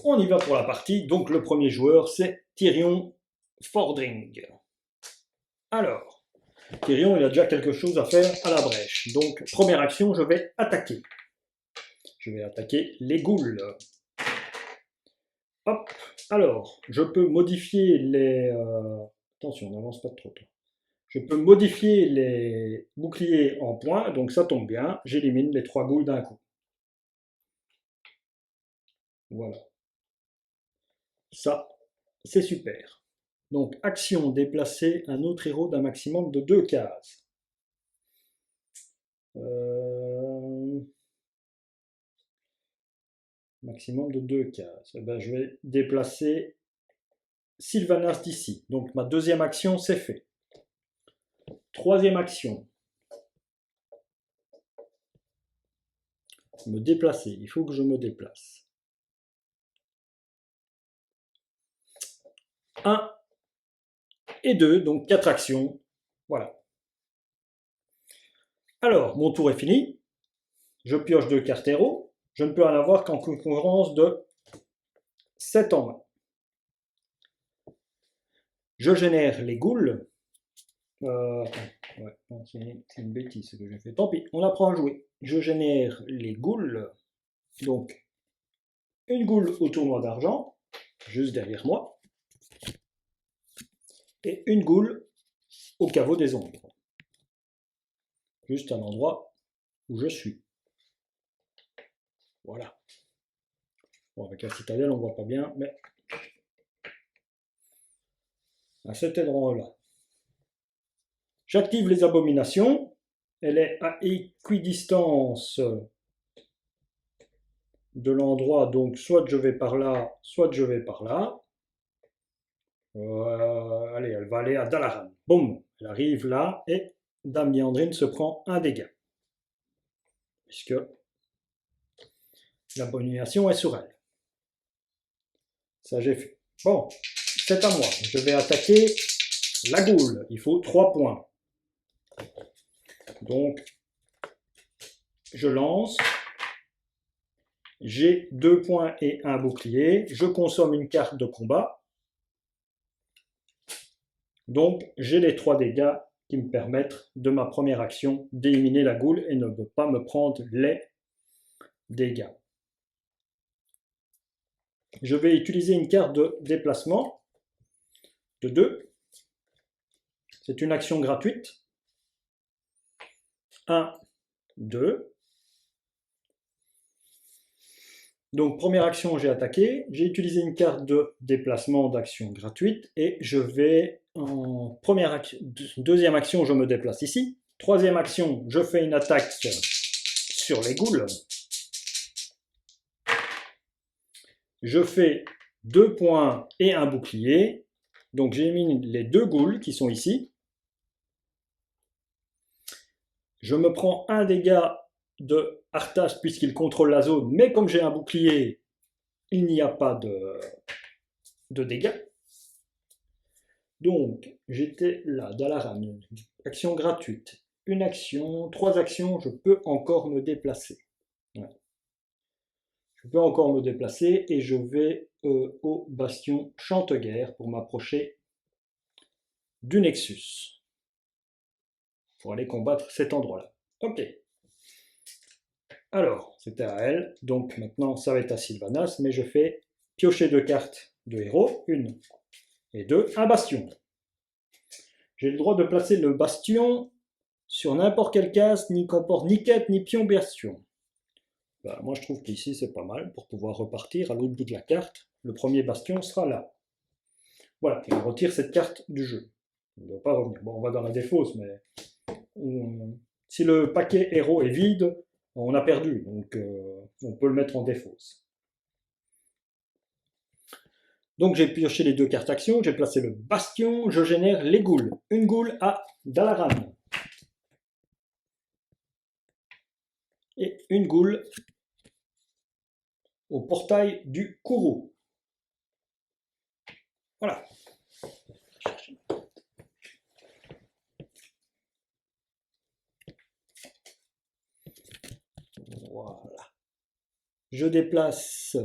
On y va pour la partie. Donc le premier joueur, c'est Tyrion Fordring. Alors, Tyrion, il a déjà quelque chose à faire à la brèche. Donc, première action, je vais attaquer. Je vais attaquer les ghouls. Hop. Alors, je peux modifier les... Attention, n'avance pas trop tôt. Je peux modifier les boucliers en points, donc ça tombe bien. J'élimine les 3 ghouls d'un coup. Voilà. Ça, c'est super. Donc, action, déplacer un autre héros d'un maximum de 2 cases. Maximum de 2 cases. Eh ben, je vais déplacer Sylvanas d'ici. Donc, ma deuxième action, c'est fait. Troisième action. Me déplacer. Il faut que je me déplace. 1 et 2, donc 4 actions. Voilà. Alors, mon tour est fini. Je pioche 2 cartes héros. Je ne peux en avoir qu'en concurrence de 7 en main. Je génère les ghouls. Ouais, c'est une bêtise ce que j'ai fait. Tant pis, on apprend à jouer. Je génère les ghouls. Donc, une goule au tournoi d'argent, juste derrière moi, et une goule au caveau des ombres, juste à l'endroit où je suis. Voilà. Bon, avec la citadelle, on ne voit pas bien, mais à cet endroit-là. J'active les abominations. Elle est à équidistance de l'endroit, donc soit je vais par là, soit je vais par là. Allez, elle va aller à Dalaran. Boum, elle arrive là et Dame Liandrine se prend un dégât. Puisque l'abomination est sur elle. Ça j'ai fait. Bon, c'est à moi. Je vais attaquer la goule. Il faut 3 points. Donc, je lance. J'ai 2 points et un bouclier. Je consomme une carte de combat. Donc, j'ai les 3 dégâts qui me permettent de ma première action d'éliminer la goule et ne pas me prendre les dégâts. Je vais utiliser une carte de déplacement de 2. C'est une action gratuite. 1, 2. Donc, première action, j'ai attaqué. J'ai utilisé une carte de déplacement d'action gratuite. Et je vais en deuxième action, je me déplace ici. Troisième action, je fais une attaque sur les ghouls. Je fais 2 points et un bouclier. Donc, j'élimine les 2 ghouls qui sont ici. Je me prends un dégât de Arthas puisqu'il contrôle la zone, mais comme j'ai un bouclier, il n'y a pas de dégâts. Donc, j'étais là, Dalaran, action gratuite. Une action, 3 actions, je peux encore me déplacer. Ouais. Je peux encore me déplacer et je vais au bastion Chanteguerre pour m'approcher du Nexus. Pour aller combattre cet endroit-là. Ok. Alors, c'était à elle. Donc maintenant, ça va être à Sylvanas, mais je fais piocher 2 cartes de héros. 1 et 2. Un bastion. J'ai le droit de placer le bastion sur n'importe quelle case, ni comporte ni quête, ni pion bastion. Ben, moi, je trouve qu'ici, c'est pas mal pour pouvoir repartir à l'autre bout de la carte. Le premier bastion sera là. Voilà, et on retire cette carte du jeu. On ne doit pas revenir. Bon, on va dans la défausse, mais si le paquet héros est vide, on a perdu. Donc, on peut le mettre en défausse. Donc, j'ai pioché les 2 cartes actions, j'ai placé le bastion, je génère les ghouls. Une goule à Dalaran. Et une goule au portail du Kourou. Voilà. Voilà. Je déplace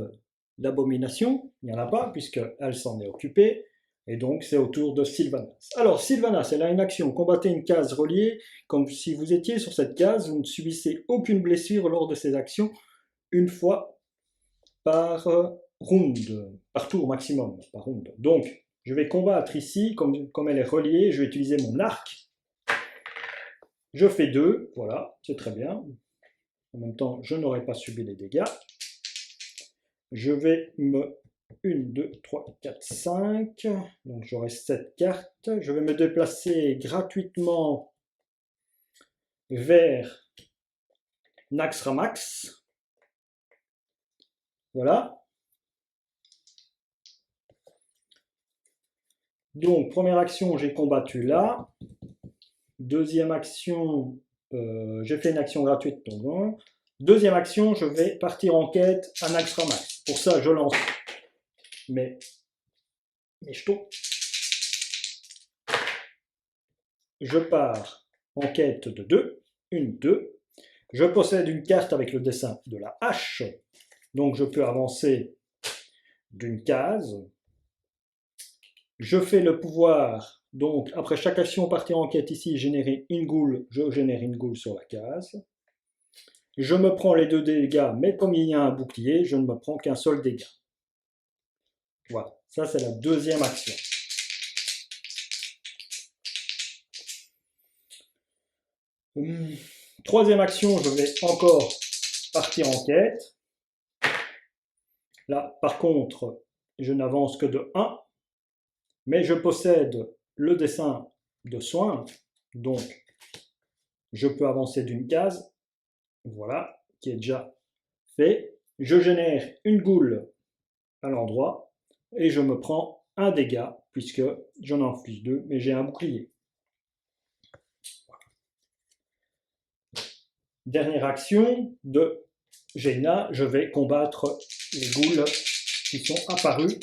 l'abomination, il n'y en a pas, puisqu'elle s'en est occupée, et donc c'est au tour de Sylvanas. Alors, Sylvanas, elle a une action, combattez une case reliée, comme si vous étiez sur cette case, vous ne subissez aucune blessure lors de ces actions, une fois par round, par tour maximum, par round. Donc, je vais combattre ici, comme elle est reliée, je vais utiliser mon arc. Je fais 2, voilà, c'est très bien. En même temps, je n'aurai pas subi les dégâts. Je vais me... 1, 2, 3, 4, 5. Donc j'aurai 7 cartes. Je vais me déplacer gratuitement vers Naxxramax. Voilà. Donc, première action, j'ai combattu là. Deuxième action, j'ai fait une action gratuite. Donc, deuxième action, je vais partir en quête à Naxxramax. Pour ça, je lance mes jetons. Je pars en quête de 2. 1, 2. Je possède une carte avec le dessin de la hache. Donc, je peux avancer d'une case. Je fais le pouvoir. Donc, après chaque action, partir en quête ici, générer une goule. Je génère une goule sur la case. Je me prends les 2 dégâts, mais comme il y a un bouclier, je ne me prends qu'un seul dégât. Voilà, ça c'est la deuxième action. Troisième action, je vais encore partir en quête. Là, par contre, je n'avance que de 1, mais je possède le dessin de soin, donc je peux avancer d'une case. Voilà, qui est déjà fait. Je génère une goule à l'endroit et je me prends un dégât puisque j'en inflige 2, mais j'ai un bouclier. Dernière action de Jaina, je vais combattre les ghouls qui sont apparus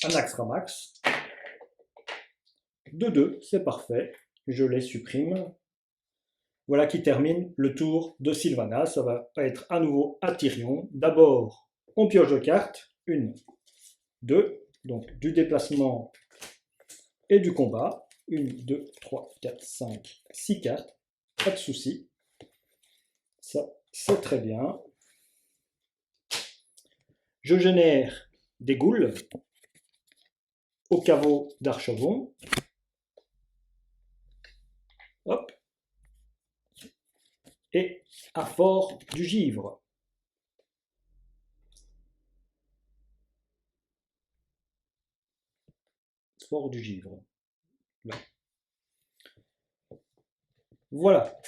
à Naxxramax. De 2, c'est parfait, je les supprime. Voilà qui termine le tour de Sylvanas. Ça va être à nouveau à Tyrion. D'abord, on pioche de cartes. 1, 2, donc du déplacement et du combat. 1, 2, 3, 4, 5, 6 cartes. Pas de souci. Ça, c'est très bien. Je génère des ghouls au caveau d'Archevon. Hop. Et à Fort du Givre. Fort du Givre. Là. Voilà.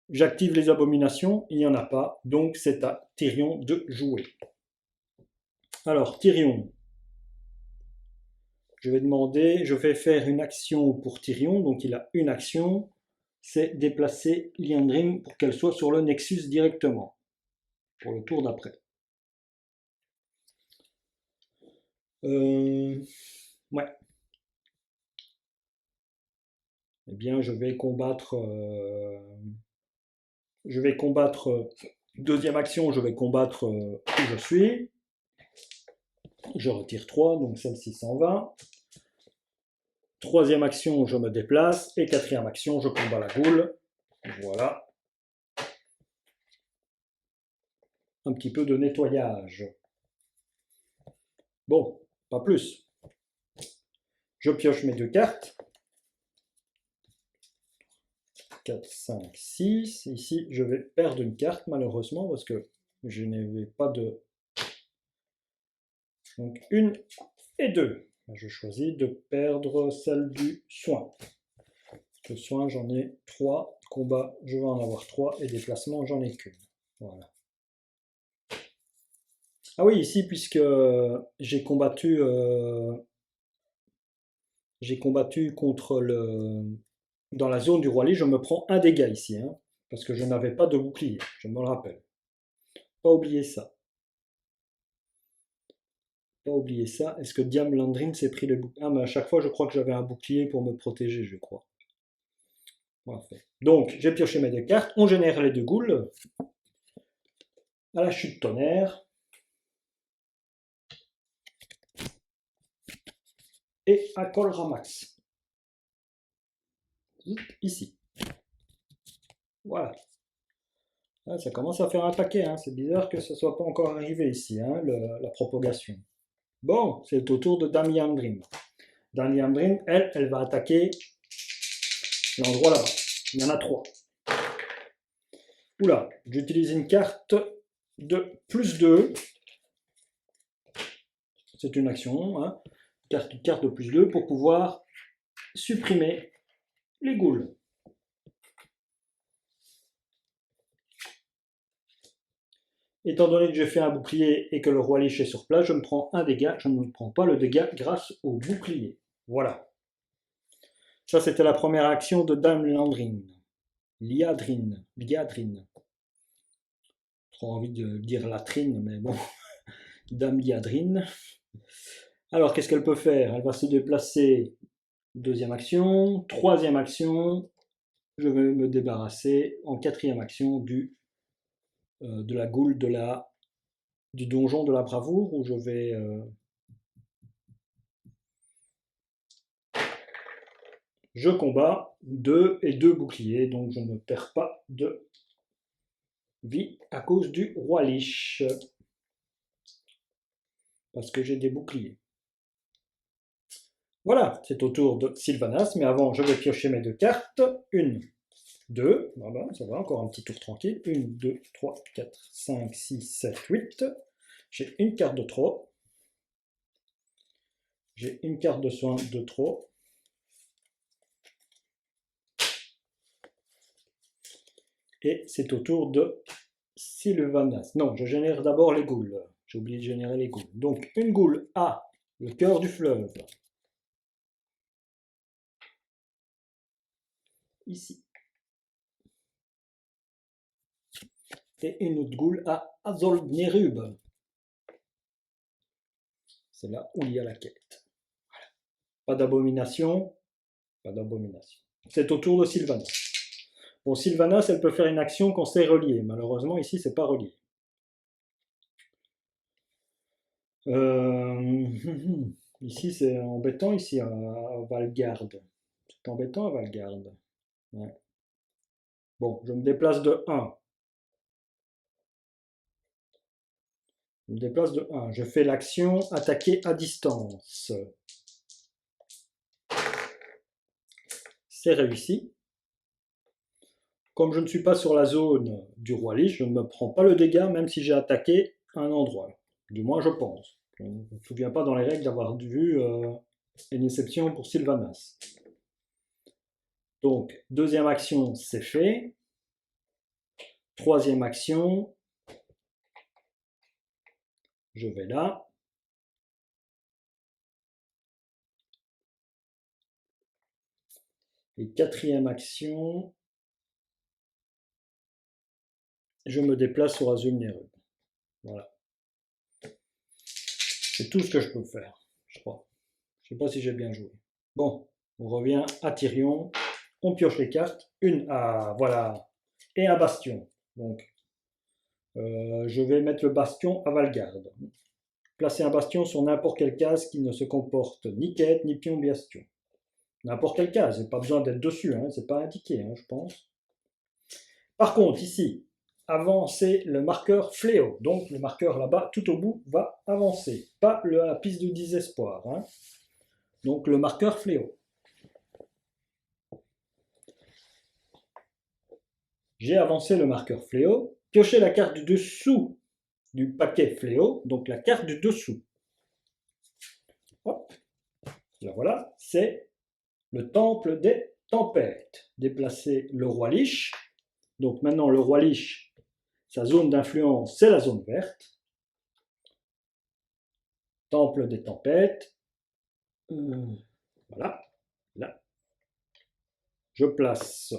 J'active les abominations, il n'y en a pas, donc c'est à Tyrion de jouer. Alors, Tyrion. Je vais faire une action pour Tyrion, donc il a une action, c'est déplacer Liandrin pour qu'elle soit sur le Nexus directement, pour le tour d'après. Ouais. Eh bien, je vais combattre... deuxième action, je vais combattre où je suis. Je retire 3, donc celle-ci s'en va. Troisième action, je me déplace. Et quatrième action, je combats la goule. Voilà. Un petit peu de nettoyage. Bon, pas plus. Je pioche mes 2 cartes. 4, 5, 6. Ici, je vais perdre une carte, malheureusement, parce que je n'avais pas de... Donc, 1 et 2. Je choisis de perdre celle du soin. Le soin, j'en ai 3. Combat, je vais en avoir 3. Et déplacement, j'en ai qu'une. Voilà. Ah oui, ici, puisque j'ai combattu contre le... Dans la zone du roi Lis, je me prends un dégât ici, hein, parce que je n'avais pas de bouclier, je me le rappelle. Pas oublier ça. Pas oublier ça. Est-ce que Diam Landrin s'est pris le bouclier? Ah, mais à chaque fois, je crois que j'avais un bouclier pour me protéger, je crois. Parfait. Donc, j'ai pioché mes 2 cartes. On génère les 2 ghouls. À la chute tonnerre. et un col ramax. Ici. Voilà. Ah, ça commence à faire un paquet, hein. C'est bizarre que ce ne soit pas encore arrivé ici, hein, la propagation. Bon, c'est au tour de Dame Yandrin. Dame Yandrin, elle va attaquer l'endroit là-bas. Il y en a 3. Oula, j'utilise une carte de plus 2. C'est une action, hein. Carte de plus 2 pour pouvoir supprimer les ghouls. Étant donné que j'ai fait un bouclier et que le roi Lich est sur place, je me prends un dégât, je ne prends pas le dégât grâce au bouclier. Voilà. Ça, c'était la première action de Dame Liadrine. Liadrine. Trop envie de dire latrine, mais bon. Dame Liadrine. Alors, qu'est-ce qu'elle peut faire? Elle va se déplacer. Deuxième action. Troisième action. Je vais me débarrasser en quatrième action de la goule du donjon de la bravoure où je vais je combats 2 et 2 boucliers, donc je ne perds pas de vie à cause du roi Lich parce que j'ai des boucliers. Voilà, c'est au tour de Sylvanas, mais avant je vais piocher mes 2 cartes. 1, 2, voilà, ça va, encore un petit tour tranquille. 1, 2, 3, 4, 5, 6, 7, 8. J'ai une carte de trop. J'ai une carte de soin de trop. Et c'est au tour de Sylvanas. Non, je génère d'abord les ghouls. J'ai oublié de générer les ghouls. Donc, une goule a le cœur du fleuve. Ici. Et une autre goule a Azolnerub. C'est là où il y a la quête. Voilà. Pas d'abomination. Pas d'abomination. C'est au tour de Sylvanas. Bon, Sylvanas, elle peut faire une action quand c'est relié. Malheureusement, ici, c'est pas relié. Ici, c'est embêtant, ici, à Valgarde. C'est embêtant à Valgarde. Ouais. Bon, je me déplace de 1. Je me déplace de 1. Je fais l'action attaquer à distance. C'est réussi. Comme je ne suis pas sur la zone du roi Lich, je ne me prends pas le dégât même si j'ai attaqué un endroit. Du moins, je pense. Je ne me souviens pas dans les règles d'avoir vu une exception pour Sylvanas. Donc, deuxième action, c'est fait. Troisième action, je vais là. Et quatrième action, je me déplace sur Azulnerub. Voilà. C'est tout ce que je peux faire, je crois. Je ne sais pas si j'ai bien joué. Bon, on revient à Tyrion. On pioche les cartes. Une à, voilà, et un bastion. Donc, je vais mettre le bastion à Valgarde. Placer un bastion sur n'importe quelle case qui ne se comporte ni quête, ni pion bastion. N'importe quelle case, il n'y a pas besoin d'être dessus, hein, c'est pas indiqué, hein, je pense. Par contre, ici, avancer le marqueur fléau. Donc le marqueur là-bas, tout au bout, va avancer. Pas la piste de désespoir. Hein. Donc le marqueur fléau. J'ai avancé le marqueur fléau. Piochez la carte du dessous du paquet fléau. Donc la carte du dessous. Hop. Là, voilà, c'est le temple des tempêtes. Déplacer le roi Lich. Donc maintenant le roi Lich, sa zone d'influence, c'est la zone verte. Temple des tempêtes. Voilà. Là. Je place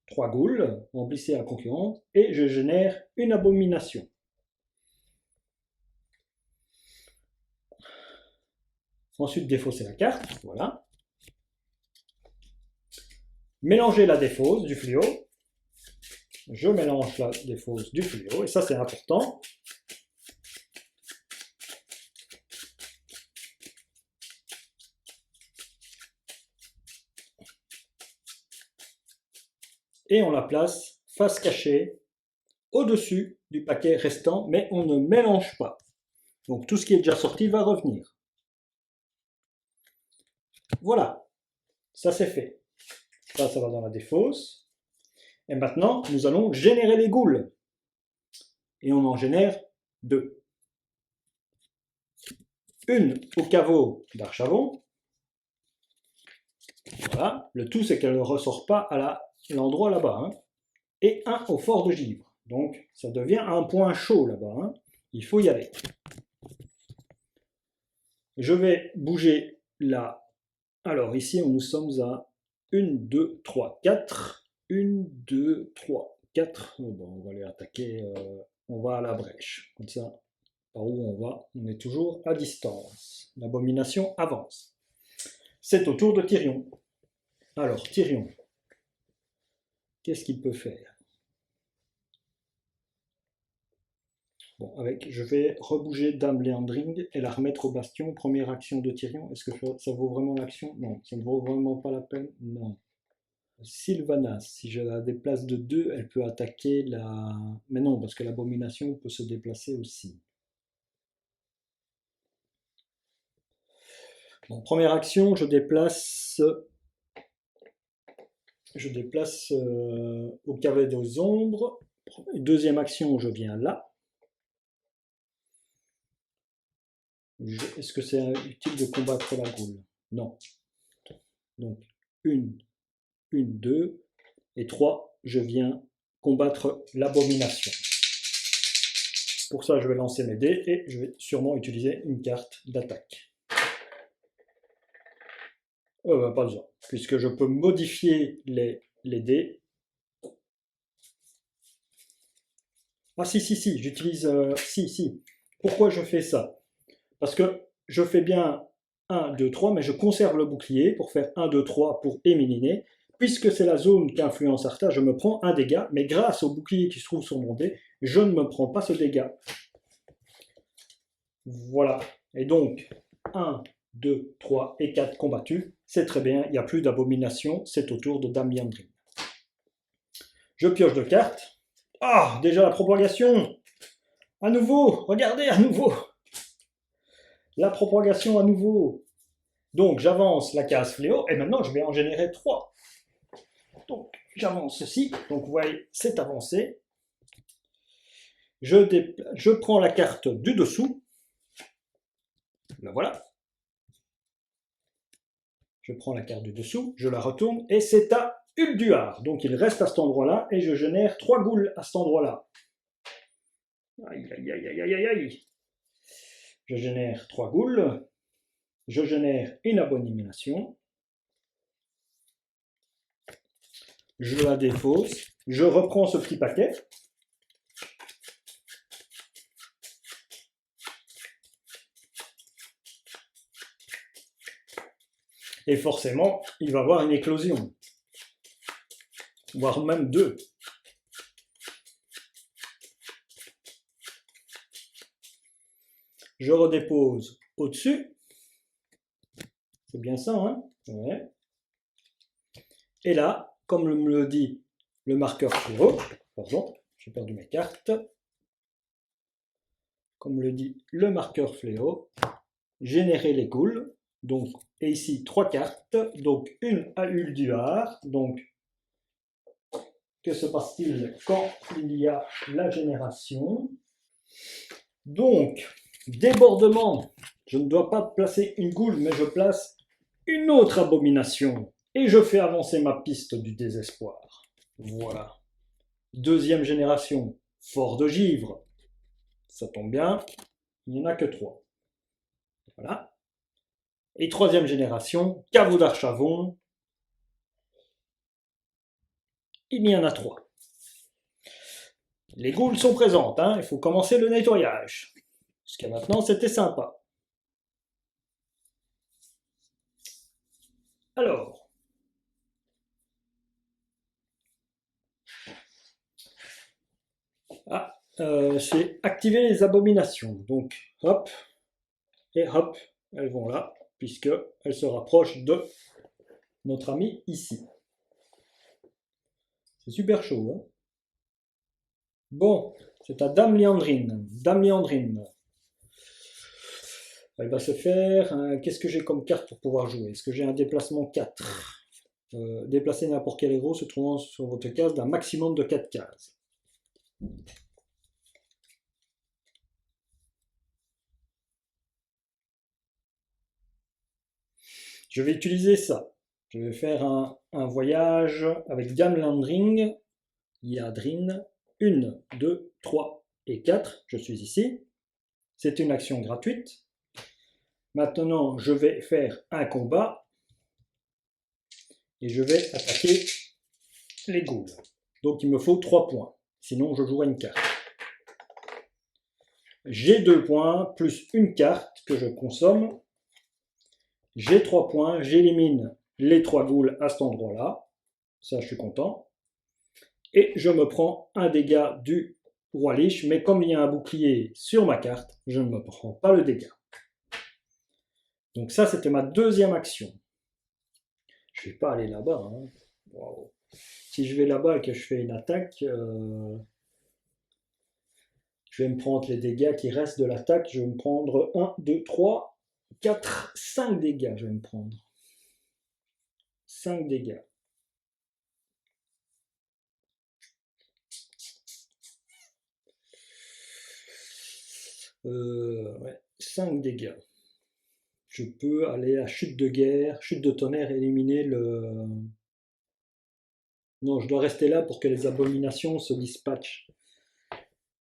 3 ghouls, remplissez la concurrente, et je génère une abomination. Ensuite, défausser la carte, voilà. Mélanger la défausse du fléau. Je mélange la défausse du fléau, et ça c'est important. et on la place face cachée au-dessus du paquet restant, mais on ne mélange pas. Donc tout ce qui est déjà sorti va revenir. Voilà, ça c'est fait. Ça va dans la défausse. Et maintenant, nous allons générer les goules. Et on en génère 2. Une au caveau d'Archavon. Voilà, le tout c'est qu'elle ne ressort pas à l'endroit là-bas. Hein. Et un au fort de Givre. Donc ça devient un point chaud là-bas. Hein. Il faut y aller. Je vais bouger là. Alors ici, nous sommes à 1, 2, 3, 4. 1, 2, 3, 4. Bon, on va les attaquer. On va à la brèche. Comme ça, par où on va, on est toujours à distance. L'abomination avance. C'est au tour de Tyrion. Alors, Tyrion, qu'est-ce qu'il peut faire? Bon, je vais rebouger Dame Léandring et la remettre au bastion. Première action de Tyrion. Est-ce que ça vaut vraiment l'action? Non, ça ne vaut vraiment pas la peine. Non. Sylvanas, si je la déplace de 2, elle peut attaquer la... Mais non, parce que l'abomination peut se déplacer aussi. Bon, première action, je déplace au cavet des ombres. Deuxième action, je viens là. Est-ce que c'est utile de combattre la goule? Non. Donc, 1, 2, et 3, je viens combattre l'abomination. Pour ça, je vais lancer mes dés et je vais sûrement utiliser une carte d'attaque. Pas besoin, puisque je peux modifier les dés. Ah si, j'utilise... si. Pourquoi je fais ça? Parce que je fais bien 1, 2, 3, mais je conserve le bouclier pour faire 1, 2, 3 pour éliminer. Puisque c'est la zone qui influence Arthas, je me prends un dégât, mais grâce au bouclier qui se trouve sur mon dé, je ne me prends pas ce dégât. Voilà. Et donc, 1, 2, 3 et 4 combattus. C'est très bien, il n'y a plus d'abomination. C'est au tour de Dame Liandrin. Je pioche 2 cartes. Ah, déjà la propagation. À nouveau, regardez à nouveau. La propagation à nouveau. Donc, j'avance la case fléau et maintenant, je vais en générer 3. Donc, j'avance ceci. Donc, vous voyez, c'est avancé. Je prends la carte du dessous. La voilà. Je prends la carte du dessous, je la retourne, et c'est à Ulduar. Donc il reste à cet endroit-là, et je génère 3 goules à cet endroit-là. Aïe, aïe, aïe, aïe, aïe, aïe. Je génère 3 goules. Je génère une abomination. Je la défausse. Je reprends ce petit paquet. Et forcément, il va y avoir une éclosion. Voire même 2. Je redépose au-dessus. C'est bien ça, hein? Ouais. Et là, comme me le dit le marqueur fléau, pardon, j'ai perdu mes cartes. Comme le dit le marqueur fléau, générer les goules. Donc, et ici 3 cartes, donc une à Ulduar. Donc, que se passe-t-il quand il y a la génération? Donc, débordement. Je ne dois pas placer une goule, mais je place une autre abomination. Et je fais avancer ma piste du désespoir. Voilà. Deuxième génération, fort de givre. Ça tombe bien, il n'y en a que 3. Voilà. Et troisième génération, caveau d'Archavon. Il y en a 3. Les goules sont présentes, hein, il faut commencer le nettoyage. Jusqu'à maintenant, c'était sympa. Alors, c'est activer les abominations. Donc, hop, et hop, elles vont là, puisqu'elles se rapprochent de notre ami ici. C'est super chaud. Hein. Bon, c'est à Dame Liandrine. Dame Liandrine. Elle va se faire. Qu'est-ce que j'ai comme carte pour pouvoir jouer? Est-ce que j'ai un déplacement 4? Déplacer n'importe quel héros se trouvant sur votre case d'un maximum de 4 cases. Je vais utiliser ça. Je vais faire un voyage avec Gamlandring, Yadrin, 1, 2, 3 et 4. Je suis ici. C'est une action gratuite. Maintenant, je vais faire un combat et je vais attaquer les ghouls. Donc il me faut 3 points. Sinon, je jouerai une carte. J'ai 2 points plus une carte que je consomme. J'ai 3 points. J'élimine les 3 ghouls à cet endroit-là. Ça, je suis content. Et je me prends un dégât du roi Lich. Mais comme il y a un bouclier sur ma carte, je ne me prends pas le dégât. Donc ça, c'était ma deuxième action. Je ne vais pas aller là-bas. Hein. Wow. Si je vais là-bas et que je fais une attaque, je vais me prendre les dégâts qui restent de l'attaque. Je vais me prendre 1, 2, 3, 4, 5 dégâts. Je vais me prendre 5 dégâts. Ouais, 5 dégâts. Je peux aller à chute de guerre, chute de tonnerre, éliminer le... Non, je dois rester là pour que les abominations se dispatchent.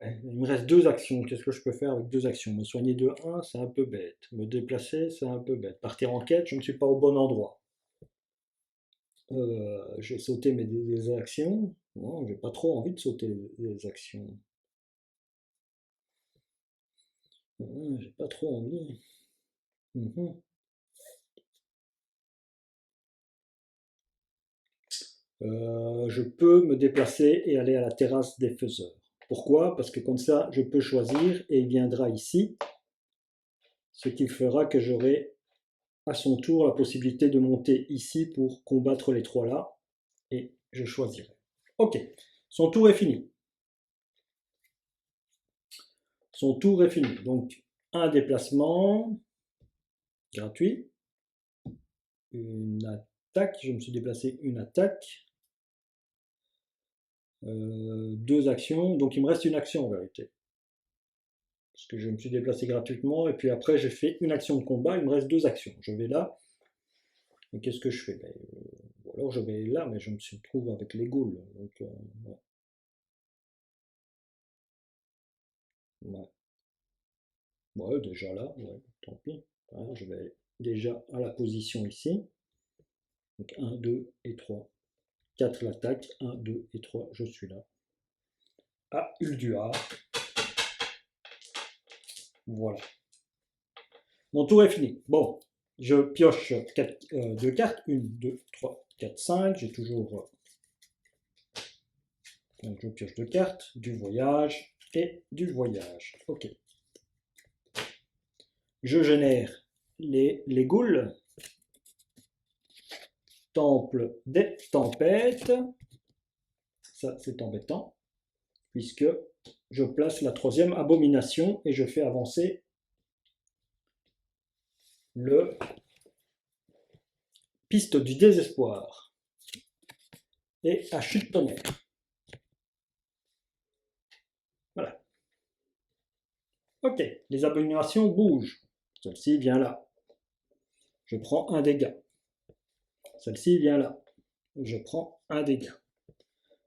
Il me reste 2 actions. Qu'est-ce que je peux faire avec 2 actions? Me soigner de 1, c'est un peu bête. Me déplacer, c'est un peu bête. Partir en quête, je ne suis pas au bon endroit. J'ai sauté des actions. Non, j'ai pas trop envie de sauter des actions. J'ai pas trop envie. Je peux me déplacer et aller à la terrasse des faiseurs. Pourquoi? Parce que comme ça, je peux choisir et il viendra ici, ce qui fera que j'aurai à son tour la possibilité de monter ici pour combattre les 3 là, et je choisirai. Ok, son tour est fini. Son tour est fini. Donc, un déplacement gratuit, une attaque, je me suis déplacé une attaque, 2 actions, donc il me reste une action en vérité. Parce que je me suis déplacé gratuitement, et puis après j'ai fait une action de combat, il me reste 2 actions. Je vais là, et qu'est-ce que je fais? Ou alors je vais là, mais je me retrouve avec les ghouls. Donc, ouais. Ouais. Ouais, déjà là, ouais, tant pis. Voilà, je vais déjà à la position ici. Donc 1, 2 et 3. 4 l'attaque, 1, 2 et 3, je suis là. Ah, Ulduar. Voilà. Mon tour est fini. Bon, je pioche 2 cartes. 1, 2, 3, 4, 5. J'ai toujours... Donc je pioche 2 cartes, du voyage et du voyage. Ok. Je génère les ghouls. Temple des tempêtes. Ça, c'est embêtant, puisque je place la 3e abomination et je fais avancer le piste du désespoir et à chute tonnerre. Voilà. Ok, les abominations bougent. Celle-ci vient là. Je prends un dégât. Celle-ci vient là. Je prends un dégât.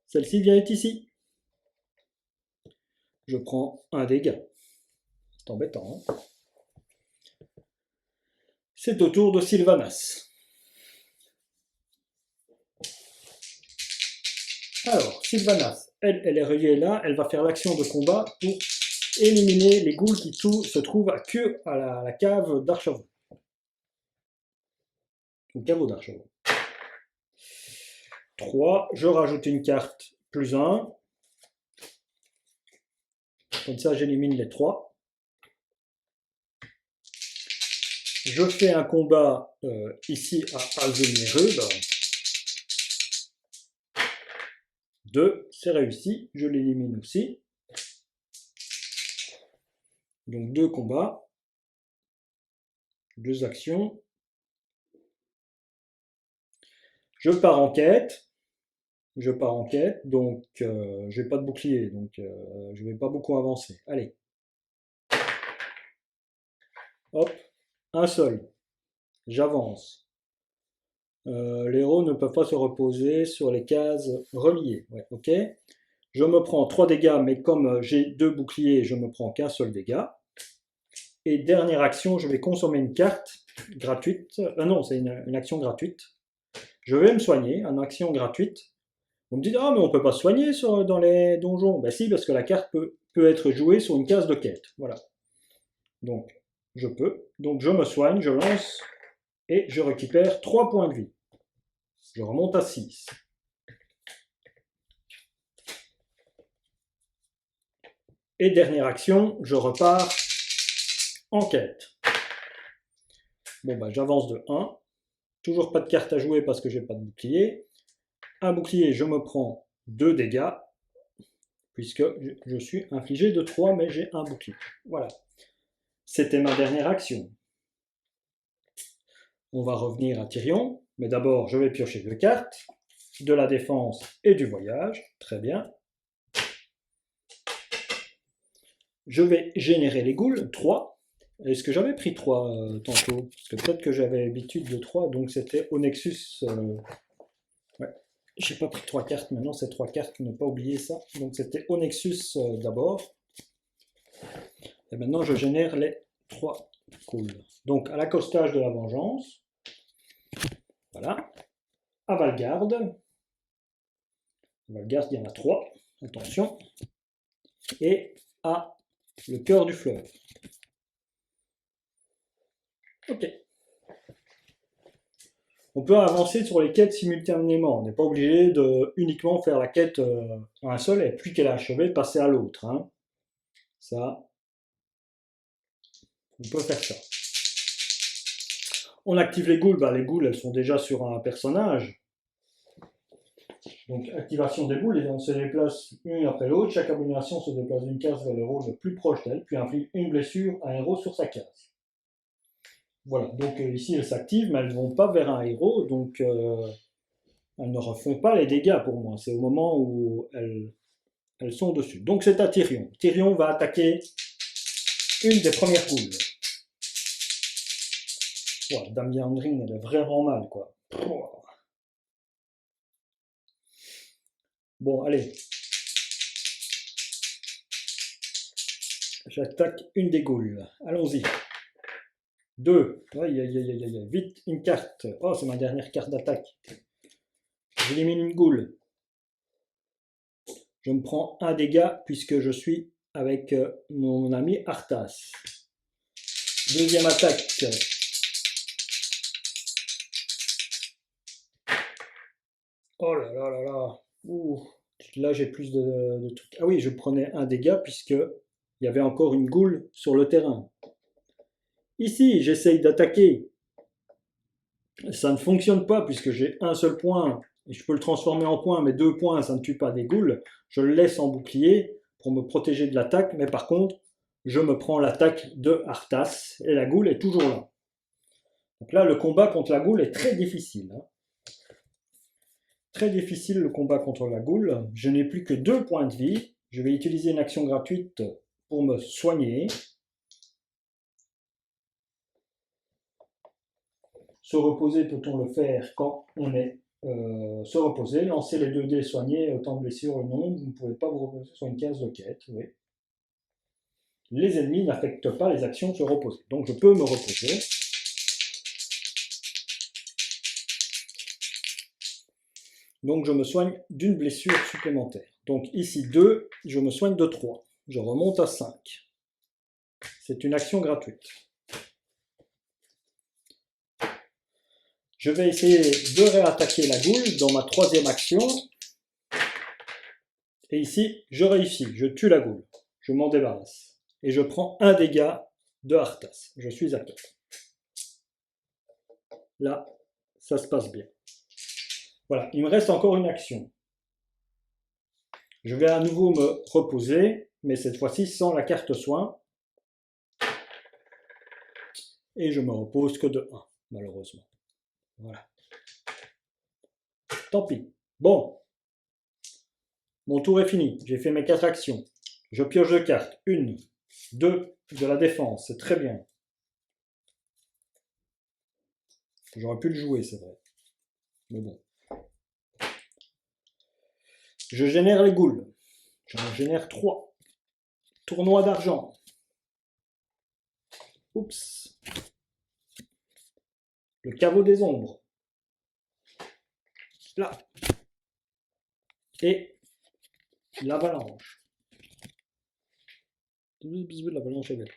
Celle-ci vient ici. Je prends un dégât. C'est embêtant. Hein? C'est au tour de Sylvanas. Alors, Sylvanas, elle est reliée là. Elle va faire l'action de combat pour éliminer les ghouls qui se trouvent à la cave d'Archavon. Au caveau d'Archavon. 3, je rajoute une carte plus 1. Comme ça, j'élimine les 3. Je fais un combat ici à Azulnerud. 2, c'est réussi, je l'élimine aussi. Donc 2 combats, 2 actions. Je pars en quête, donc je n'ai pas de bouclier, donc je ne vais pas beaucoup avancer. Allez. Hop, un seul. J'avance. Les héros ne peuvent pas se reposer sur les cases reliées. Ouais, ok. Je me prends 3 dégâts, mais comme j'ai 2 boucliers, je me prends qu'un seul dégât. Et dernière action, je vais consommer une carte gratuite. Non, c'est une action gratuite. Je vais me soigner, une action gratuite. Vous me dites, ah, mais on ne peut pas se soigner dans les donjons. Ben si, parce que la carte peut être jouée sur une case de quête. Voilà. Donc, je peux. Donc, je me soigne, je lance et je récupère 3 points de vie. Je remonte à 6. Et dernière action, je repars en quête. Bon, bah, j'avance de 1. Toujours pas de carte à jouer parce que j'ai pas de bouclier. Un bouclier, je me prends 2 dégâts, puisque je suis infligé de 3, mais j'ai un bouclier. Voilà. C'était ma dernière action. On va revenir à Tyrion, mais d'abord, je vais piocher 2 cartes, de la défense et du voyage. Très bien. Je vais générer les ghouls, 3. Est-ce que j'avais pris 3 tantôt? Parce que peut-être que j'avais l'habitude de 3, donc c'était au Nexus. Ouais. J'ai pas pris 3 cartes, maintenant c'est 3 cartes, ne pas oublier ça. Donc c'était au Nexus d'abord. Et maintenant je génère les 3 ghouls. Donc à l'accostage de la vengeance. Voilà. À Valgarde. Valgarde, il y en a 3. Attention. Et à le cœur du fleuve. Ok. On peut avancer sur les quêtes simultanément. On n'est pas obligé de uniquement faire la quête à un seul et puis qu'elle est achevée, passer à l'autre. Hein. Ça, on peut faire ça. On active les ghouls. Bah, les ghouls, elles sont déjà sur un personnage. Donc, activation des ghouls, on se déplace une après l'autre. Chaque abomination se déplace d'une case vers le héros le plus proche d'elle, puis inflige une blessure à un héros sur sa case. Voilà, donc ici elles s'activent, mais elles ne vont pas vers un héros, donc elles ne refont pas les dégâts pour moi. C'est au moment où elles sont dessus. Donc c'est à Tyrion. Tyrion va attaquer une des premières ghouls. Ouais, Dame Liandrine, elle est vraiment mal, quoi. Bon, allez. J'attaque une des ghouls. Allons-y. 2. Aïe, aïe, aïe, aïe, aïe. Vite, une carte. Oh, c'est ma dernière carte d'attaque. J'élimine une ghoul. Je me prends un dégât puisque je suis avec mon ami Arthas. Deuxième attaque. Oh là là là là. Ouh. Là, j'ai plus de trucs. Ah oui, je prenais un dégât puisque il y avait encore une ghoul sur le terrain. Ici, j'essaye d'attaquer. Ça ne fonctionne pas puisque j'ai un seul point et je peux le transformer en point, mais 2 points, ça ne tue pas des ghouls. Je le laisse en bouclier pour me protéger de l'attaque, mais par contre, je me prends l'attaque de Arthas et la ghoul est toujours là. Donc là, le combat contre la ghoul est très difficile. Hein. Très difficile le combat contre la ghoul. Je n'ai plus que 2 points de vie. Je vais utiliser une action gratuite pour me soigner. Se reposer, peut-on le faire quand on est se reposer, lancer les 2 dés, soigner autant de blessures ou non. Vous ne pouvez pas vous reposer sur une case de quête. Oui. Les ennemis n'affectent pas les actions de se reposer. Donc je peux me reposer. Donc je me soigne d'une blessure supplémentaire. Donc ici 2, je me soigne de 3. Je remonte à 5. C'est une action gratuite. Je vais essayer de réattaquer la ghoul dans ma 3e action. Et ici, je réussis. Je tue la ghoul. Je m'en débarrasse. Et je prends un dégât de Arthas. Je suis à 4. Là, ça se passe bien. Voilà, il me reste encore une action. Je vais à nouveau me reposer, mais cette fois-ci sans la carte soin. Et je me repose que de 1, malheureusement. Voilà. Tant pis. Bon. Mon tour est fini. J'ai fait mes 4 actions. Je pioche 2 cartes. 1, 2 de la défense. C'est très bien. J'aurais pu le jouer, c'est vrai. Mais bon. Je génère les ghouls. J'en génère 3. Tournoi d'argent. Oups. Le caveau des ombres. Là. Et l'avalanche. L'avalanche est belle.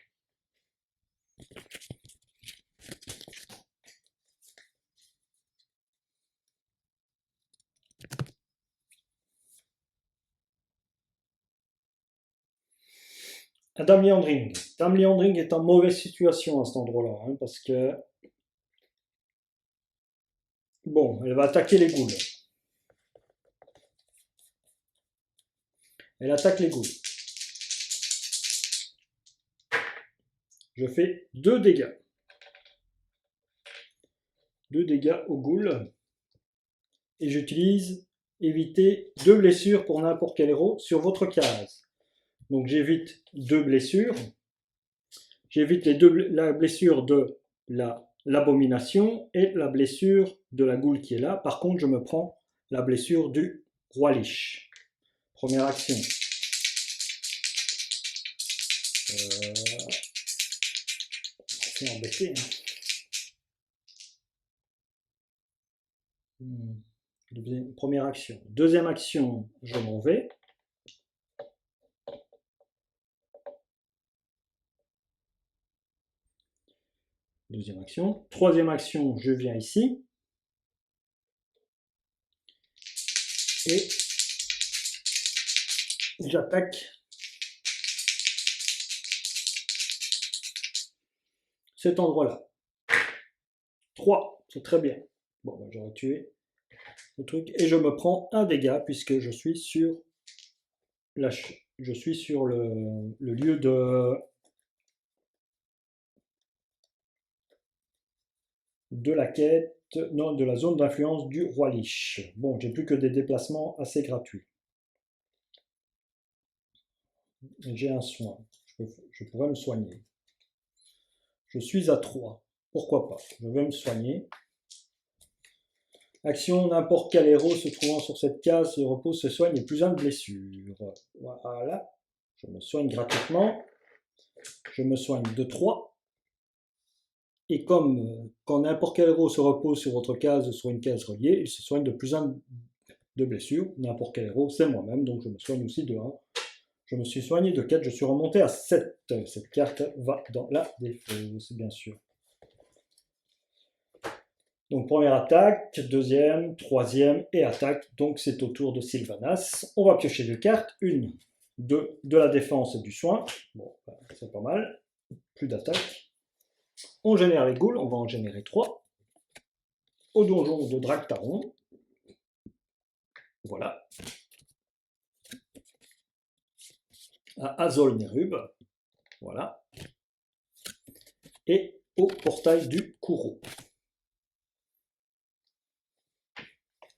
Dame Liandring. Dame Liandring est en mauvaise situation à cet endroit-là, hein, parce que... Bon, elle va attaquer les ghouls. Elle attaque les ghouls. Je fais 2 dégâts. 2 dégâts aux ghouls. Et j'utilise éviter 2 blessures pour n'importe quel héros sur votre case. Donc j'évite 2 blessures. J'évite la blessure de l'abomination et la blessure de la goule qui est là. Par contre, je me prends la blessure du roi liche. Première action. C'est embêté. Première action. Deuxième action, je m'en vais. Deuxième action. Troisième action, je viens ici. Et j'attaque cet endroit-là. 3, c'est très bien. Bon, ben, j'aurais tué le truc. Et je me prends un dégât puisque je suis sur le lieu de la quête, non, de la zone d'influence du roi liche. Bon, j'ai plus que des déplacements assez gratuits. J'ai un soin. Je pourrais me soigner. Je suis à 3. Pourquoi pas? Je vais me soigner. Action, n'importe quel héros se trouvant sur cette case se repose, se soigne et plus 1 de blessure. Voilà. Je me soigne gratuitement. Je me soigne de 3. Et comme quand n'importe quel héros se repose sur votre case sur une case reliée, il se soigne de plus 1 de blessure. N'importe quel héros, c'est moi-même, donc je me soigne aussi de 1. Je me suis soigné de 4, je suis remonté à 7. Cette carte va dans la défausse, bien sûr. Donc première attaque, deuxième, troisième et attaque. Donc c'est au tour de Sylvanas. On va piocher 2 cartes. 1, 2 de la défense et du soin. Bon, c'est pas mal. Plus d'attaque. On génère les ghouls, on va en générer 3. Au donjon de Draktaron. Voilà. À Azol-Nerub. Voilà. Et au portail du Kourou.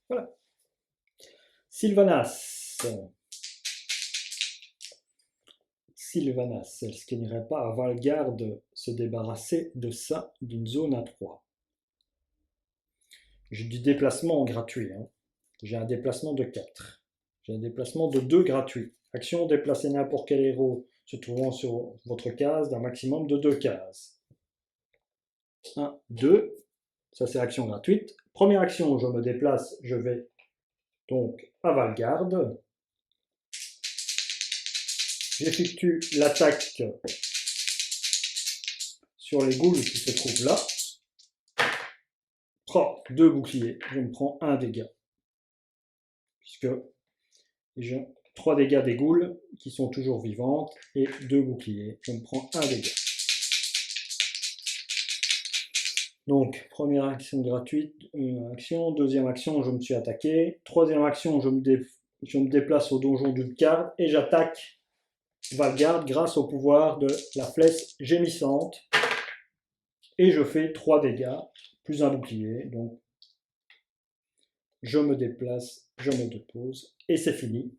Voilà. Sylvanas. Est-ce qu'il n'irait pas à Valgarde se débarrasser de ça d'une zone à 3? J'ai du déplacement gratuit. Hein. J'ai un déplacement de 4. J'ai un déplacement de 2 gratuit. Action, déplacer n'importe quel héros se trouvant sur votre case d'un maximum de 2 cases. 1, 2. Ça, c'est action gratuite. Première action, je me déplace, je vais donc à Valgarde. J'effectue l'attaque sur les ghouls qui se trouvent là. Oh, 2 boucliers, je me prends 1 dégât. Puisque j'ai 3 dégâts des ghouls qui sont toujours vivantes et 2 boucliers, je me prends 1 dégât. Donc, première action gratuite, action. Deuxième action, je me suis attaqué. Troisième action, je me je me déplace au donjon d'Utgard et j'attaque Valgard grâce au pouvoir de la flèche gémissante. Et je fais 3 dégâts, plus un bouclier. Donc, je me déplace, je me dépose. Et c'est fini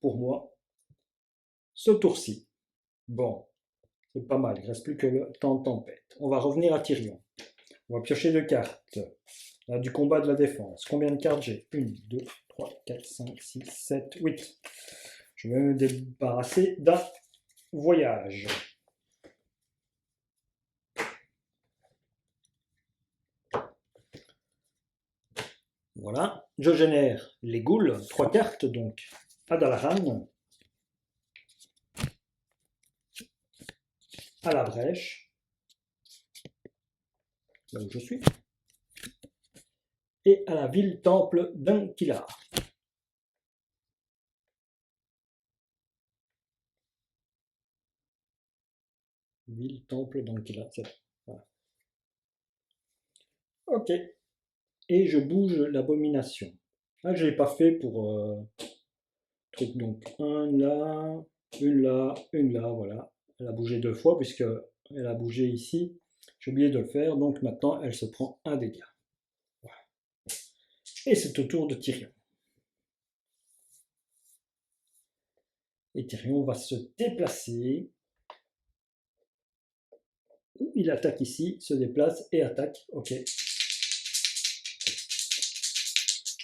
pour moi ce tour-ci. Bon, c'est pas mal. Il ne reste plus que le temps de tempête. On va revenir à Tyrion. On va piocher 2 cartes. Là, du combat, de la défense. Combien de cartes j'ai 1, 2, 3, 4, 5, 6, 7, 8. Je vais me débarrasser d'un voyage. Voilà. Je génère les ghouls. 3 cartes, donc. Adalran. À la brèche. Là où je suis. Et à la ville-temple d'Unkilar. Ville-temple d'Unkilar, c'est là. Voilà. Ok. Et je bouge l'abomination. Là, je ne l'ai pas fait pour truc. Donc, un là, une là, une là, voilà. Elle a bougé 2 fois puisque elle a bougé ici. J'ai oublié de le faire, donc maintenant elle se prend un dégât. Voilà. Et c'est au tour de Tyrion. Et Tyrion va se déplacer. Il attaque ici, se déplace et attaque. Ok.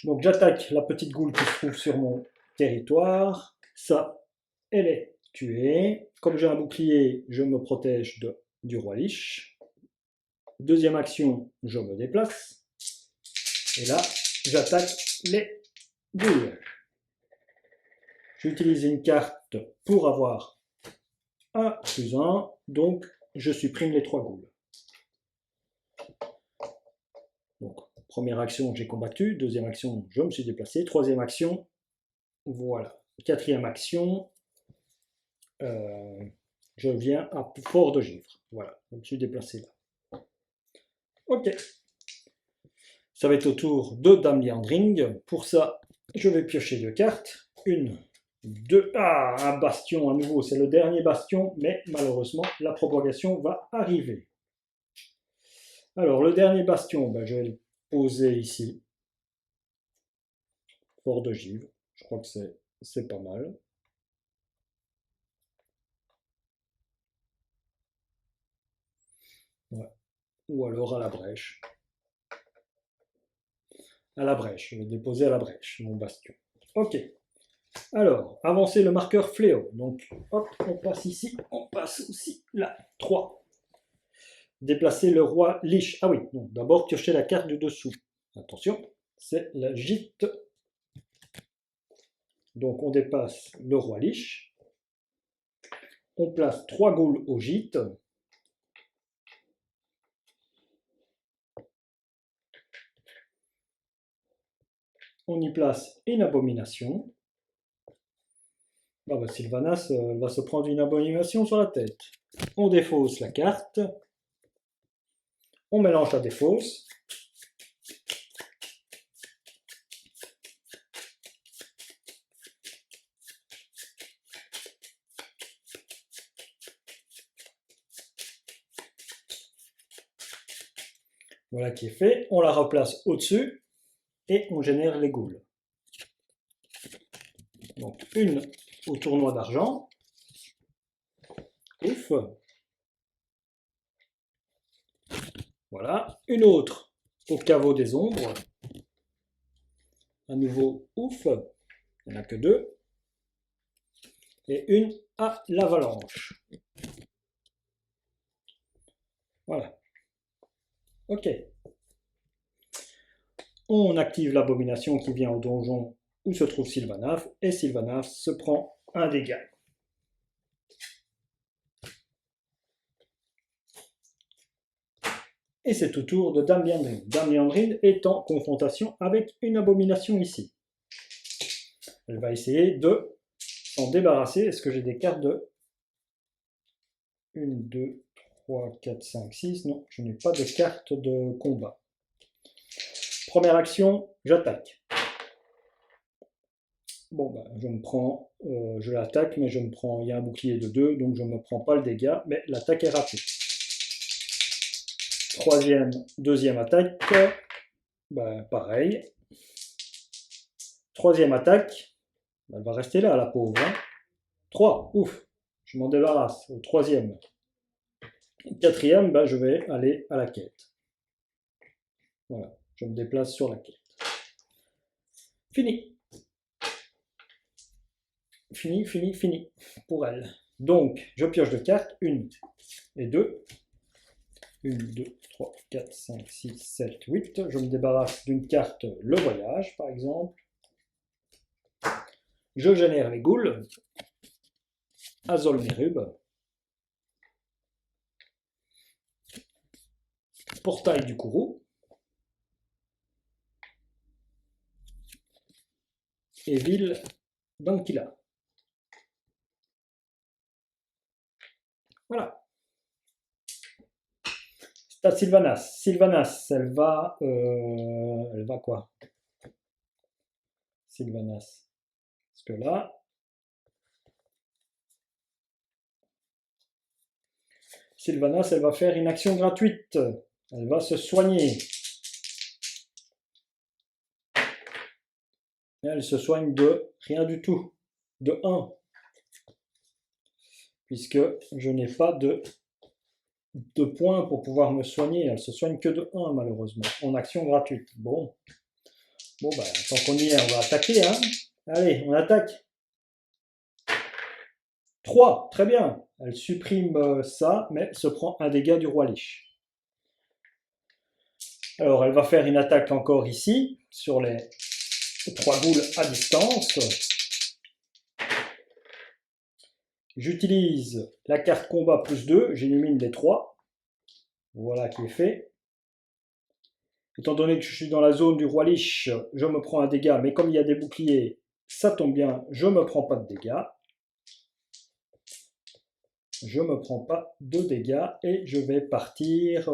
Donc j'attaque la petite goule qui se trouve sur mon territoire. Ça, elle est tuée. Comme j'ai un bouclier, je me protège du roi Lich. Deuxième action, je me déplace. Et là, j'attaque les goules. J'utilise une carte pour avoir un plus un, donc je supprime les 3 goules. Donc, première action, j'ai combattu. Deuxième action, je me suis déplacé. Troisième action, voilà. Quatrième action, je viens à Fort de Givre. Voilà, je me suis déplacé là. Ok. Ça va être au tour de Dame Liandring. Pour ça, je vais piocher 2 cartes. Une, 2. Ah, un bastion à nouveau. C'est le dernier bastion, mais malheureusement, la propagation va arriver. Alors, le dernier bastion, ben, je vais le poser ici. Fort de Givre. Je crois que c'est pas mal. Ouais. Ou alors à la brèche. À la brèche. Je vais déposer à la brèche, mon bastion. Ok. Alors, avancer le marqueur fléau. Donc, hop, on passe ici. On passe aussi là. 3. Déplacer le roi Lich. Ah oui, d'abord piocher la carte du dessous. Attention, c'est la gîte. Donc on dépasse le roi Lich. On place 3 ghouls au gîte. On y place une abomination. Ah bah, Sylvanas va se prendre une abomination sur la tête. On défausse la carte. On mélange la défausse. Voilà qui est fait. On la replace au-dessus et on génère les ghouls. Donc une au tournoi d'argent. Ouf. Voilà. Une autre au caveau des ombres. À nouveau, ouf. Il n'y en a que 2. Et une à l'avalanche. Voilà. Ok. On active l'abomination qui vient au donjon où se trouve Sylvanas, et Sylvanas se prend un dégât. Et c'est au tour de Dame Liandrin. Dame Liandrin est en confrontation avec une abomination ici. Elle va essayer de s'en débarrasser. Est-ce que j'ai des cartes de 1, 2, 3, 4, 5, 6? Non, je n'ai pas de carte de combat. Première action, j'attaque. Bon, ben, je me prends, je l'attaque, mais je me prends, il y a un bouclier de 2, donc je ne me prends pas le dégât, mais l'attaque est ratée. Deuxième attaque, ben, pareil. Troisième attaque, elle va rester là, la pauvre. Hein. 3, ouf, je m'en débarrasse au troisième. Quatrième, ben, je vais aller à la quête. Voilà, je me déplace sur la quête. Fini. Fini pour elle. Donc, je pioche de cartes, 1 et 2. 1, 2, 3, 4, 5, 6, 7, 8. Je me débarrasse d'une carte, le voyage, par exemple. Je génère les ghouls. Azol Merub. Portail du Kourou. Et ville d'Ankila. Voilà. C'est à Sylvanas. Sylvanas, elle va quoi? Sylvanas. Parce que là, Sylvanas, elle va faire une action gratuite. Elle va se soigner. Elle se soigne de rien du tout. De 1. Puisque je n'ai pas de points pour pouvoir me soigner. Elle se soigne que de 1, malheureusement. En action gratuite. Bon. Bon, ben, tant qu'on y est, on va attaquer. Hein. Allez, on attaque. 3, très bien. Elle supprime ça, mais se prend un dégât du roi Lich. Alors, elle va faire une attaque encore ici, sur les 3 ghouls à distance. J'utilise la carte combat plus 2, j'élimine les 3. Voilà qui est fait. Étant donné que je suis dans la zone du roi Lich, je me prends un dégât, mais comme il y a des boucliers, ça tombe bien, je ne me prends pas de dégâts. Je ne me prends pas de dégâts et je vais partir.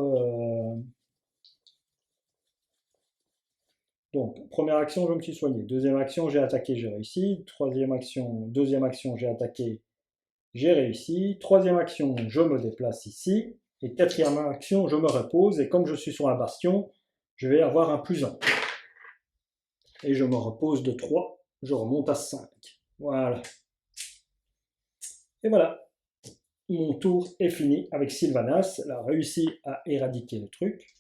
Donc, première action, je me suis soigné. Deuxième action, j'ai attaqué, j'ai réussi. Deuxième action, j'ai attaqué, j'ai réussi. Troisième action, je me déplace ici. Et quatrième action, je me repose. Et comme je suis sur un bastion, je vais avoir un +1. Et je me repose de 3. Je remonte à 5. Voilà. Et voilà. Mon tour est fini avec Sylvanas. Elle a réussi à éradiquer le truc.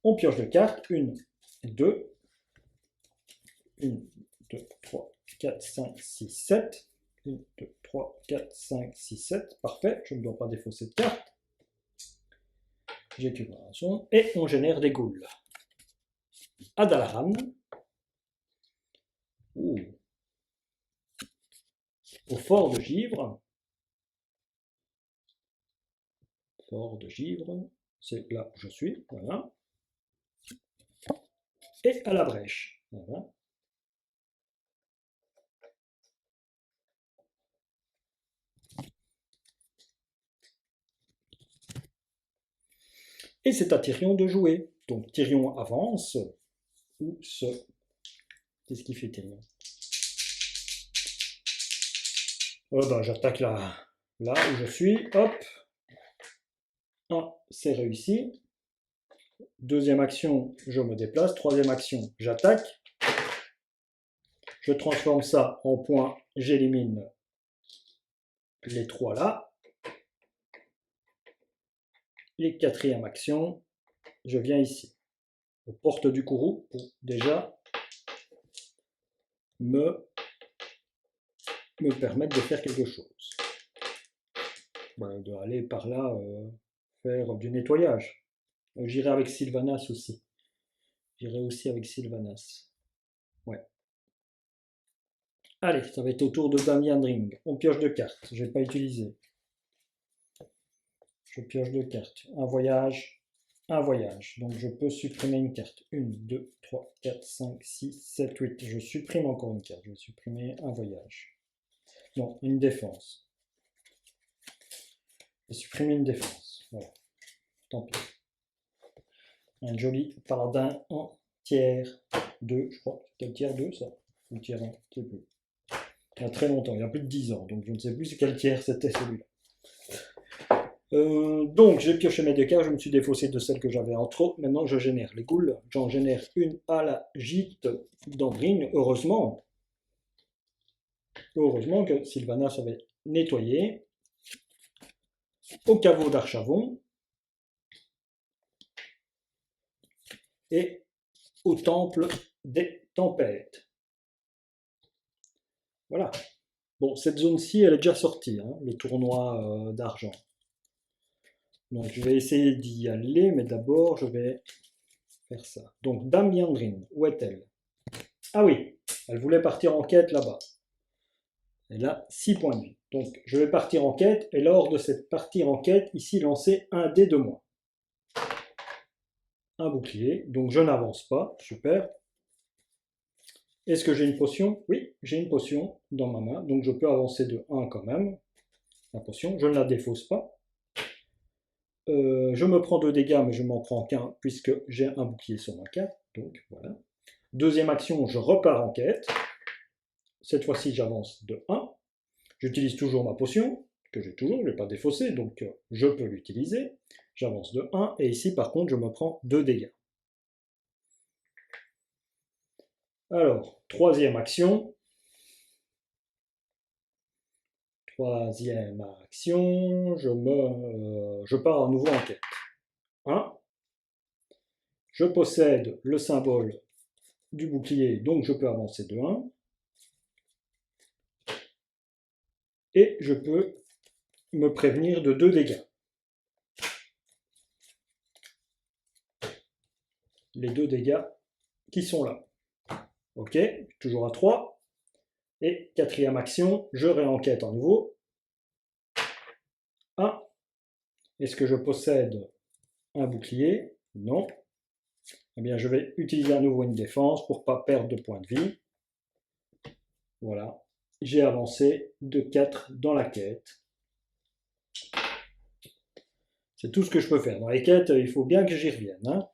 On pioche de cartes. 1, 2. 1, 2, 3, 4, 5, 6, 7. 1, 2, 3, 4, 5, 6, 7. Parfait, je ne dois pas défausser de carte. Récupération. Et on génère des ghouls. Adalaran. Au fort de Givre. Fort de Givre. C'est là où je suis. Voilà. Et à la brèche. Voilà. Et c'est à Tyrion de jouer. Donc Tyrion avance. Ou se. Qu'est-ce qu'il fait Tyrion? Oh ben, j'attaque là où je suis. Hop. 1, c'est réussi. Deuxième action, je me déplace. Troisième action, j'attaque. Je transforme ça en point. J'élimine les 3 là. Et quatrième action, je viens ici, aux portes du Kourou, pour déjà me permettre de faire quelque chose. De aller par là faire du nettoyage. J'irai avec Sylvanas aussi. J'irai aussi avec Sylvanas. Ouais. Allez, ça va être au tour de Damian Ring. On pioche de cartes. Je ne vais pas utiliser. Je pioche deux cartes. Un voyage, un voyage. Donc je peux supprimer une carte. 1, 2, 3, 4, 5, 6, 7, 8. Je supprime encore une carte. Je vais supprimer un voyage. Non, une défense. Je vais supprimer une défense. Voilà. Tant pis. Un joli paladin en tiers 2, je crois. C'était le tiers 2 ça. Ou tiers 1, je ne sais plus. Il y a très longtemps, il y a plus de 10 ans, donc je ne sais plus quel tiers c'était celui-là. Donc j'ai pioché mes 2 cartes, je me suis défaussé de celle que j'avais en trop. Maintenant je génère les goules. J'en génère une à la gîte d'Andrine. Heureusement que Sylvanas avait nettoyé. Au caveau d'Archavon. Et au temple des tempêtes. Voilà. Bon, cette zone-ci, elle est déjà sortie, hein, le tournoi d'argent. Donc je vais essayer d'y aller, mais d'abord je vais faire ça. Donc Dame Yandrine, où est-elle? Ah oui, elle voulait partir en quête là-bas. Elle a 6 points de vie. Donc je vais partir en quête, et lors de cette partie en quête, ici lancer un dé de moins. Un bouclier, donc je n'avance pas, super. Est-ce que j'ai une potion? Oui, j'ai une potion dans ma main, donc je peux avancer de 1 quand même. La potion, je ne la défausse pas. Je me prends 2 dégâts, mais je m'en prends qu'un, puisque j'ai un bouclier sur ma carte, donc voilà. Deuxième action, je repars en quête. Cette fois-ci, j'avance de 1. J'utilise toujours ma potion, que j'ai toujours, je ne l'ai pas défaussée, donc je peux l'utiliser. J'avance de 1, et ici, par contre, je me prends 2 dégâts. Alors, troisième action. Troisième action, je pars à nouveau en quête. 1. Je possède le symbole du bouclier, donc je peux avancer de 1. Et je peux me prévenir de 2 dégâts. Les 2 dégâts qui sont là. Ok, toujours à 3. Et quatrième action, je réenquête à nouveau. 1. Est-ce que je possède un bouclier? Non. Eh bien, je vais utiliser à nouveau une défense pour ne pas perdre de points de vie. Voilà. J'ai avancé de 4 dans la quête. C'est tout ce que je peux faire. Dans les quêtes, il faut bien que j'y revienne. Hein.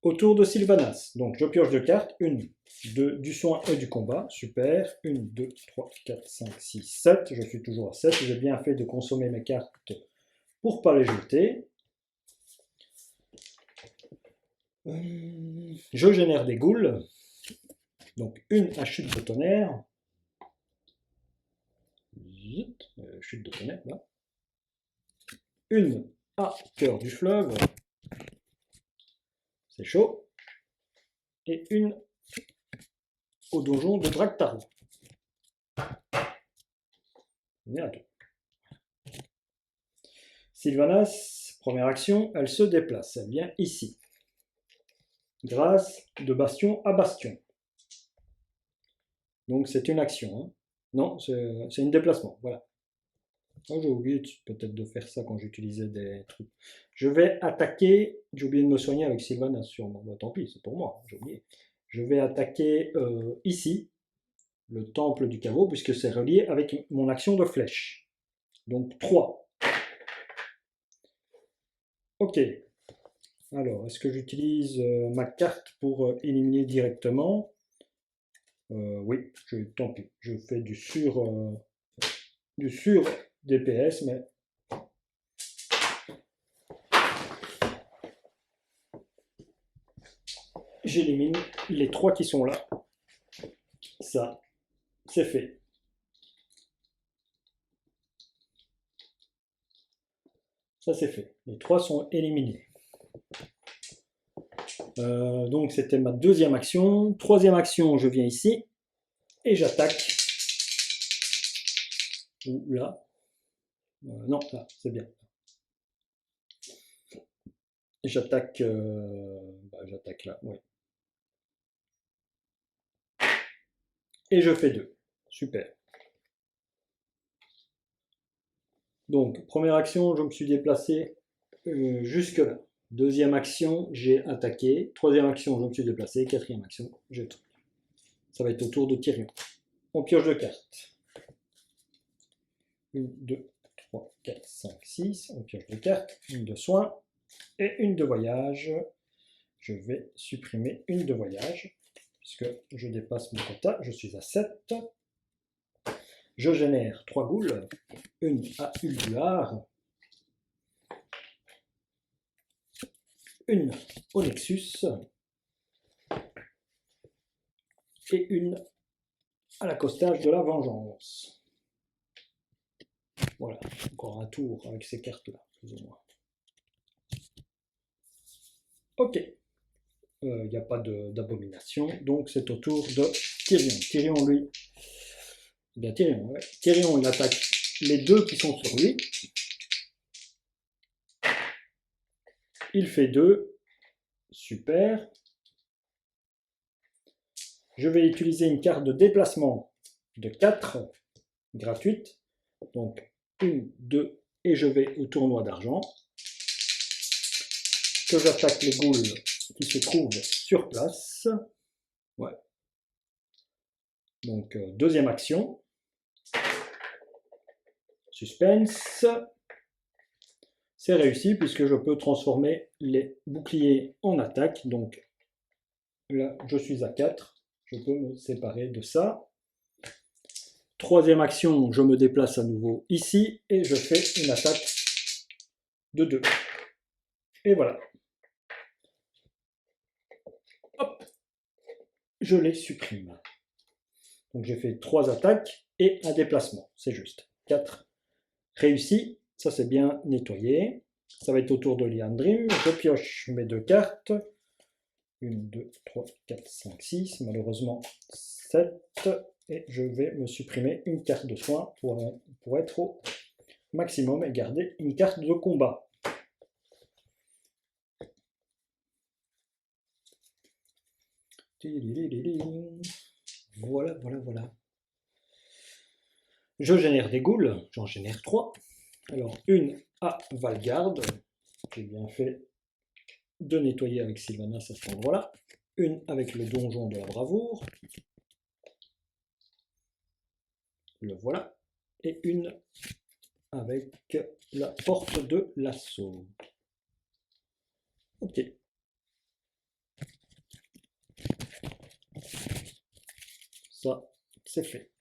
Autour de Sylvanas. Donc, je pioche 2 cartes. Une du soin et du combat. Super. 1, 2, 3, 4, 5, 6, 7. Je suis toujours à 7. J'ai bien fait de consommer mes cartes pour ne pas les jeter. Je génère des goules. Donc, une à chute de tonnerre. Chute de tonnerre, là. Une à cœur du fleuve. C'est chaud. Et une au donjon de Draktar. On est à 2. Sylvanas, première action, elle se déplace. Elle vient ici. Grâce de bastion à bastion. Donc c'est une action. Hein. Non, c'est un déplacement. Voilà. Oh, j'ai oublié peut-être de faire ça quand j'utilisais des trucs. Je vais attaquer. J'ai oublié de me soigner avec Sylvanas sûrement. Bah, tant pis, c'est pour moi. J'ai oublié. Je vais attaquer ici, le temple du caveau, puisque c'est relié avec mon action de flèche. Donc 3. Ok. Alors, est-ce que j'utilise ma carte pour éliminer directement? Oui, tant pis. Je fais du sur DPS, mais j'élimine les 3 qui sont là. Ça, c'est fait. Ça, c'est fait. Les 3 sont éliminés. Donc, c'était ma deuxième action. Troisième action, je viens ici et j'attaque. Ou là. Non, là, c'est bien. J'attaque j'attaque là, oui. Et je fais 2. Super. Donc, première action, je me suis déplacé jusque là. Deuxième action, j'ai attaqué. Troisième action, je me suis déplacé. Quatrième action, j'ai tout. Ça va être au tour de Tyrion. On pioche 2 cartes. 1, 2, 3, 4, 5, 6. On pioche 2 cartes. Une de soin et une de voyage. Je vais supprimer une de voyage, puisque je dépasse mon quota. Je suis à 7. Je génère 3 goules, une à Ulduar, une au Nexus et une à l'accostage de la vengeance. Voilà, encore un tour avec ces cartes-là, plus ou moins. Ok, il n'y a pas d'abomination, donc c'est au tour de Tyrion. Tyrion, lui, bien Tyrion, ouais. Tyrion, il attaque les deux qui sont sur lui. Il fait 2, super. Je vais utiliser une carte de déplacement de 4, gratuite. Donc 1, 2, et je vais au tournoi d'argent. Que j'attaque les ghouls qui se trouvent sur place. Ouais. Donc deuxième action. Suspense. C'est réussi puisque je peux transformer les boucliers en attaque. Donc là, je suis à 4. Je peux me séparer de ça. Troisième action, je me déplace à nouveau ici et je fais une attaque de 2. Et voilà. Hop, je les supprime. Donc j'ai fait 3 attaques et un déplacement. C'est juste. 4 réussi. Ça c'est bien nettoyé. Ça va être au tour de Liandrim. Je pioche mes 2 cartes. 1, 2, 3, 4, 5, 6. Malheureusement 7. Et je vais me supprimer une carte de soin pour être au maximum et garder une carte de combat. Voilà, voilà, voilà. Je génère des ghouls, j'en génère 3. Alors, une à Valgarde, j'ai bien fait de nettoyer avec Sylvanas à cet endroit-là. Une avec le donjon de la bravoure. Le voilà. Et une avec la porte de l'assaut. Ok. Ça, c'est fait.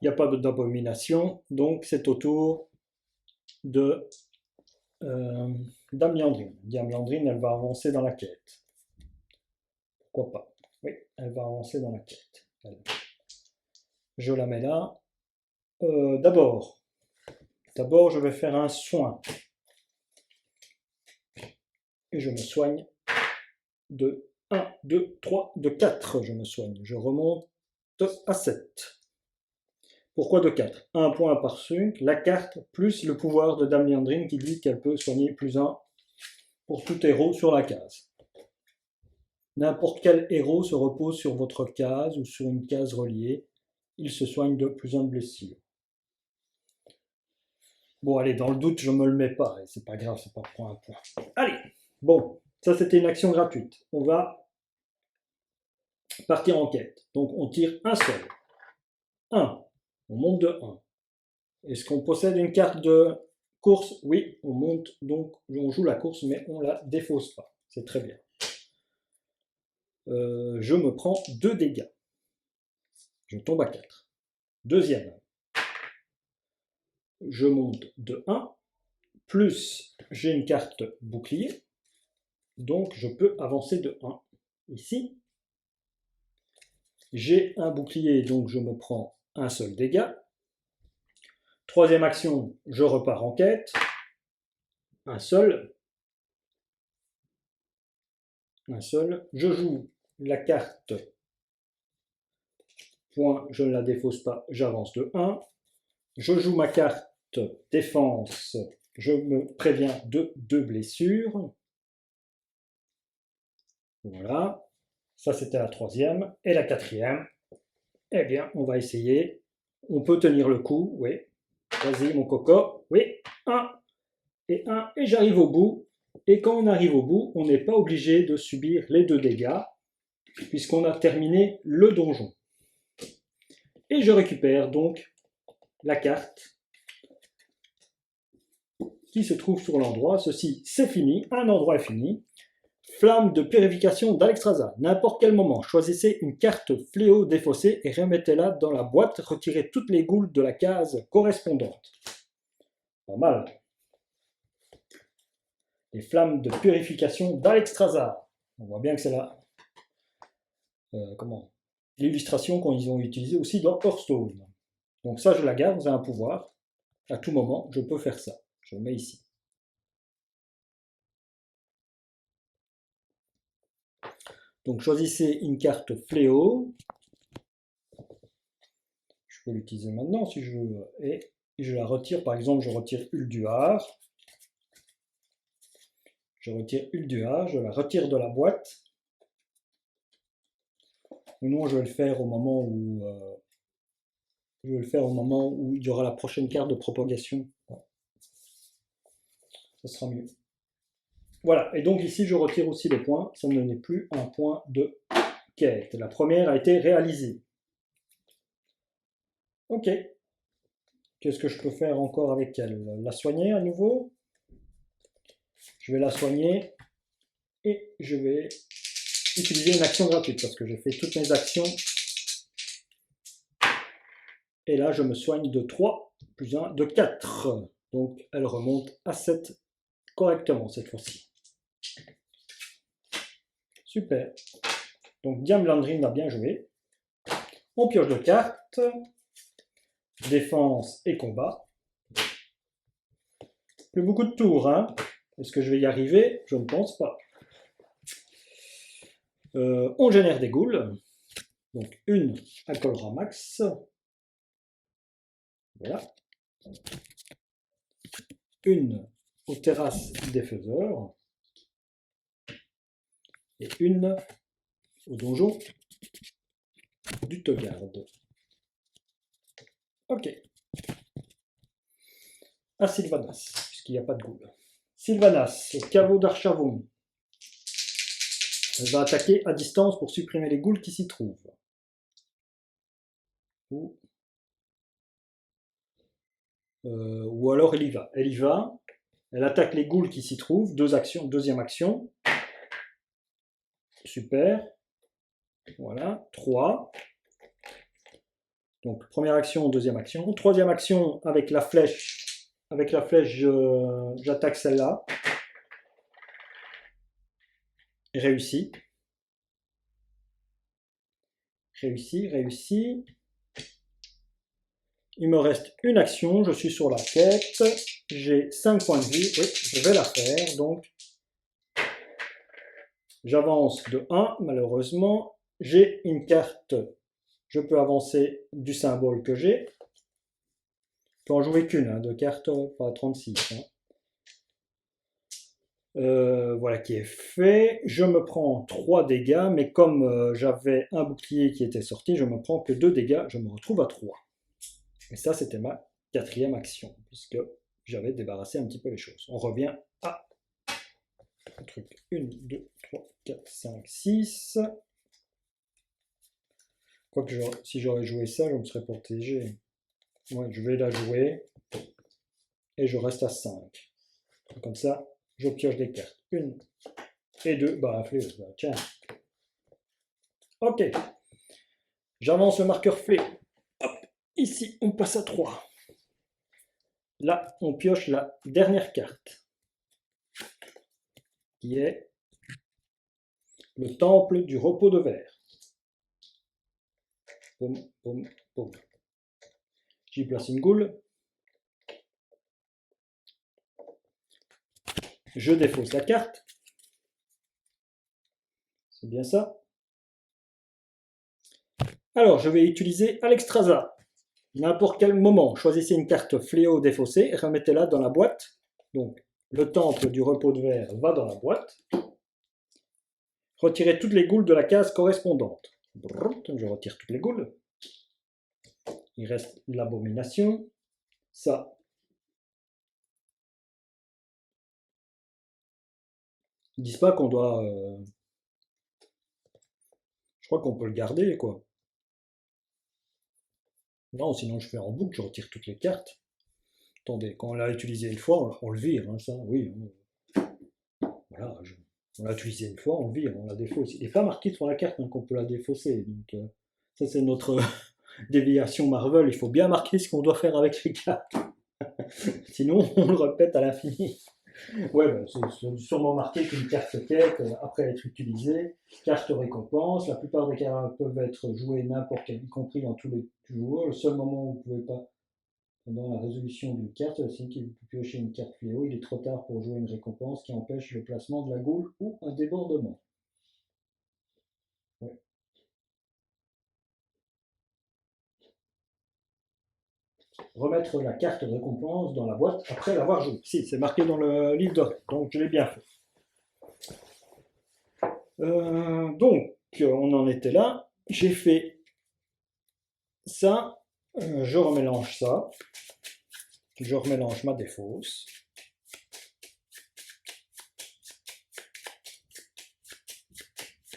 Il n'y a pas d'abomination, donc c'est au tour de Dame Liandrine. Dame Liandrine, elle va avancer dans la quête. Pourquoi pas? Oui, elle va avancer dans la quête. Je la mets là. D'abord, je vais faire un soin. Et je me soigne de 1, 2, 3, de 4. Je me soigne. Je remonte à 7. Pourquoi de 4? Un point par sunk, la carte, plus le pouvoir de Dame Liandrine qui dit qu'elle peut soigner plus 1 pour tout héros sur la case. N'importe quel héros se repose sur votre case ou sur une case reliée. Il se soigne de plus 1 de blessure. Bon, allez, dans le doute, je me le mets pas. C'est pas grave, c'est pas pour un point. Allez, bon, ça c'était une action gratuite. On va partir en quête. Donc on tire un seul. 1. On monte de 1. Est-ce qu'on possède une carte de course? Oui, on monte, donc on joue la course, mais on la défausse pas. C'est très bien. Je me prends 2 dégâts. Je tombe à 4. Deuxième. Je monte de 1, plus j'ai une carte bouclier, donc je peux avancer de 1. Ici, j'ai un bouclier, donc je me prends un seul dégât. Troisième action, je repars en quête. Un seul. Un seul. Je joue la carte. Point, je ne la défausse pas, j'avance de 1. Je joue ma carte défense. Je me préviens de 2 blessures. Voilà. Ça, c'était la troisième. Et la quatrième, eh bien, on va essayer. On peut tenir le coup, oui. Vas-y, mon coco. Oui, 1 et 1, et j'arrive au bout. Et quand on arrive au bout, on n'est pas obligé de subir les 2 dégâts, puisqu'on a terminé le donjon. Et je récupère donc la carte qui se trouve sur l'endroit. Ceci, c'est fini. Un endroit est fini. Flamme de purification d'Alexstrasza. N'importe quel moment, choisissez une carte fléau défaussée et remettez-la dans la boîte. Retirez toutes les goules de la case correspondante. Pas mal. Les flammes de purification d'Alexstrasza. On voit bien que c'est là. L'illustration qu'ils ont utilisée aussi dans Hearthstone. Donc ça, je la garde, c'est un pouvoir. À tout moment, je peux faire ça. Je le mets ici. Donc choisissez une carte fléau. Je peux l'utiliser maintenant si je veux. Et je la retire, par exemple, je retire Ulduar. Je retire Ulduar, je la retire de la boîte. Ou non, je vais le faire au moment où il y aura la prochaine carte de propagation. Ça sera mieux. Voilà, et donc ici je retire aussi les points, ça ne n'est plus un point de quête. La première a été réalisée. Ok. Qu'est-ce que je peux faire encore avec elle? La soigner à nouveau. Je vais la soigner et je vais utiliser une action gratuite parce que j'ai fait toutes mes actions. Et là je me soigne de 3 plus 1 de 4. Donc elle remonte à 7 correctement cette fois-ci. Super. Donc Diam Landry a bien joué. On pioche 2 cartes. Défense et combat. Plus beaucoup de tours, hein. Est-ce que je vais y arriver? Je ne pense pas. On génère des goules. Donc une à Colramax. Voilà. Une aux terrasses des faiseurs. Et une au donjon du Teugarde. Ok. À Sylvanas, puisqu'il n'y a pas de goule. Sylvanas, au caveau d'Archavon. Elle va attaquer à distance pour supprimer les goules qui s'y trouvent. Ou alors elle y va. Elle y va. Elle attaque les goules qui s'y trouvent. 2 actions, deuxième action. Super. Voilà. 3. Donc première action, deuxième action. Troisième action avec la flèche. Avec la flèche, j'attaque celle-là. Réussi. Réussi. Il me reste une action, je suis sur la quête. J'ai 5 points de vie. Oui, je vais la faire. Donc, j'avance de 1, malheureusement. J'ai une carte. Je peux avancer du symbole que j'ai. Je peux en jouer qu'une, de carte, pas 36. Voilà qui est fait. Je me prends 3 dégâts, mais comme j'avais un bouclier qui était sorti, je me prends que 2 dégâts. Je me retrouve à 3. Et ça, c'était ma 4e action, puisque j'avais débarrassé un petit peu les choses. On revient à le truc. 1, 2, 3, 4, 5, 6. Quoique si j'aurais joué ça, je me serais protégé. Ouais, je vais la jouer. Et je reste à 5. Comme ça, je pioche des cartes. 1 et 2. Bah, tiens. Ok. J'avance le marqueur fléau. Hop. Ici, on passe à 3. Là, on pioche la dernière carte. Qui est le temple du repos de verre. Boum, boum, boum. J'y place une goule. Je défausse la carte. C'est bien ça. Alors, je vais utiliser Alexstrasza. N'importe quel moment, choisissez une carte fléau défaussée et remettez-la dans la boîte. Donc, le temple du repos de verre va dans la boîte. Retirez toutes les goules de la case correspondante. Je retire toutes les goules. Il reste l'abomination. Ça. Ils disent pas qu'on doit... Je crois qu'on peut le garder, quoi. Non, sinon je fais en boucle, je retire toutes les cartes. Attendez, quand on l'a utilisé une fois, on le vire, hein, ça, oui. Voilà, On l'a utilisé une fois, on vire, on la défausse. Il n'est pas marqué sur la carte hein, qu'on peut la défausser. Donc, ça, c'est notre déviation Marvel. Il faut bien marquer ce qu'on doit faire avec les cartes. Sinon, on le répète à l'infini. Ouais, ben, c'est sûrement marqué qu'une carte quête, après être utilisée, carte récompense. La plupart des cartes peuvent être jouées n'importe quel, y compris dans tous les joueurs. Le seul moment où vous ne pouvez pas, pendant la résolution d'une carte, c'est qu'il vous piochez une carte fléau. Il est trop tard pour jouer une récompense qui empêche le placement de la goule ou un débordement. Ouais. Remettre la carte récompense dans la boîte après l'avoir jouée. Si, c'est marqué dans le livre de règles, donc je l'ai bien fait. Donc, on en était là. J'ai fait ça. Je remélange ça. Je remélange ma défausse.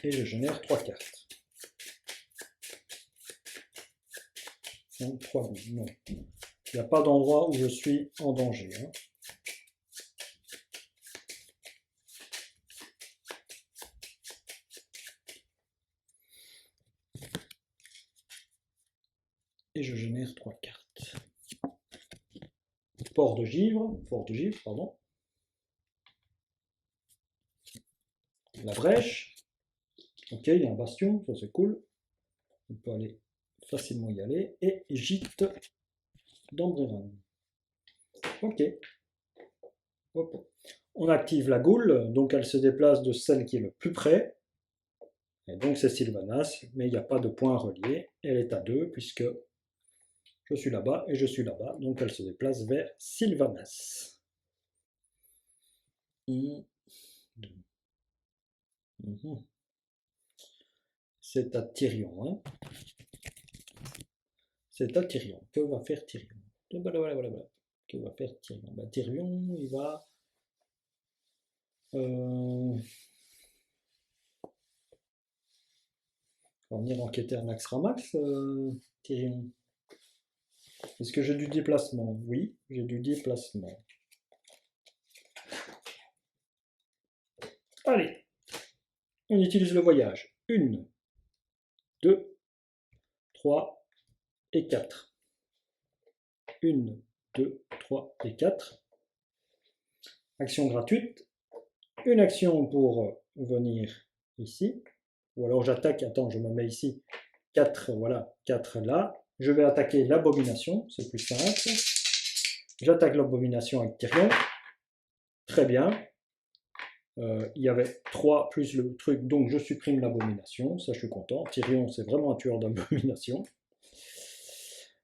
Et je génère 3 cartes. Non, 3 non. Il n'y a pas d'endroit où je suis en danger. Hein. Et je génère 3 cartes. Fort de givre, pardon. La brèche. Ok, il y a un bastion, ça c'est cool. On peut aller facilement y aller. Et gîte d'Ambreran. Ok. Hop. On active la goule, donc elle se déplace de celle qui est le plus près. Et donc c'est Sylvanas, mais il n'y a pas de point relié. Elle est à 2 puisque je suis là-bas et je suis là-bas. Donc elle se déplace vers Sylvanas. C'est à Tyrion. Hein. C'est à Tyrion. Que va faire Tyrion? Voilà. Que va faire Tyrion? Tyrion, il va... va venir enquêter à Nax Ramax, Tyrion. Est-ce que j'ai du déplacement? Oui, j'ai du déplacement. Allez, on utilise le voyage. 1, 2, 3 et 4. 1, 2, 3 et 4. Action gratuite. Une action pour venir ici. Ou alors j'attaque, attends, je me mets ici. 4, voilà, 4 là. Je vais attaquer l'abomination, c'est plus simple. J'attaque l'abomination avec Tyrion. Très bien. Il y avait 3 plus le truc, donc je supprime l'abomination. Ça, je suis content. Tyrion, c'est vraiment un tueur d'abomination.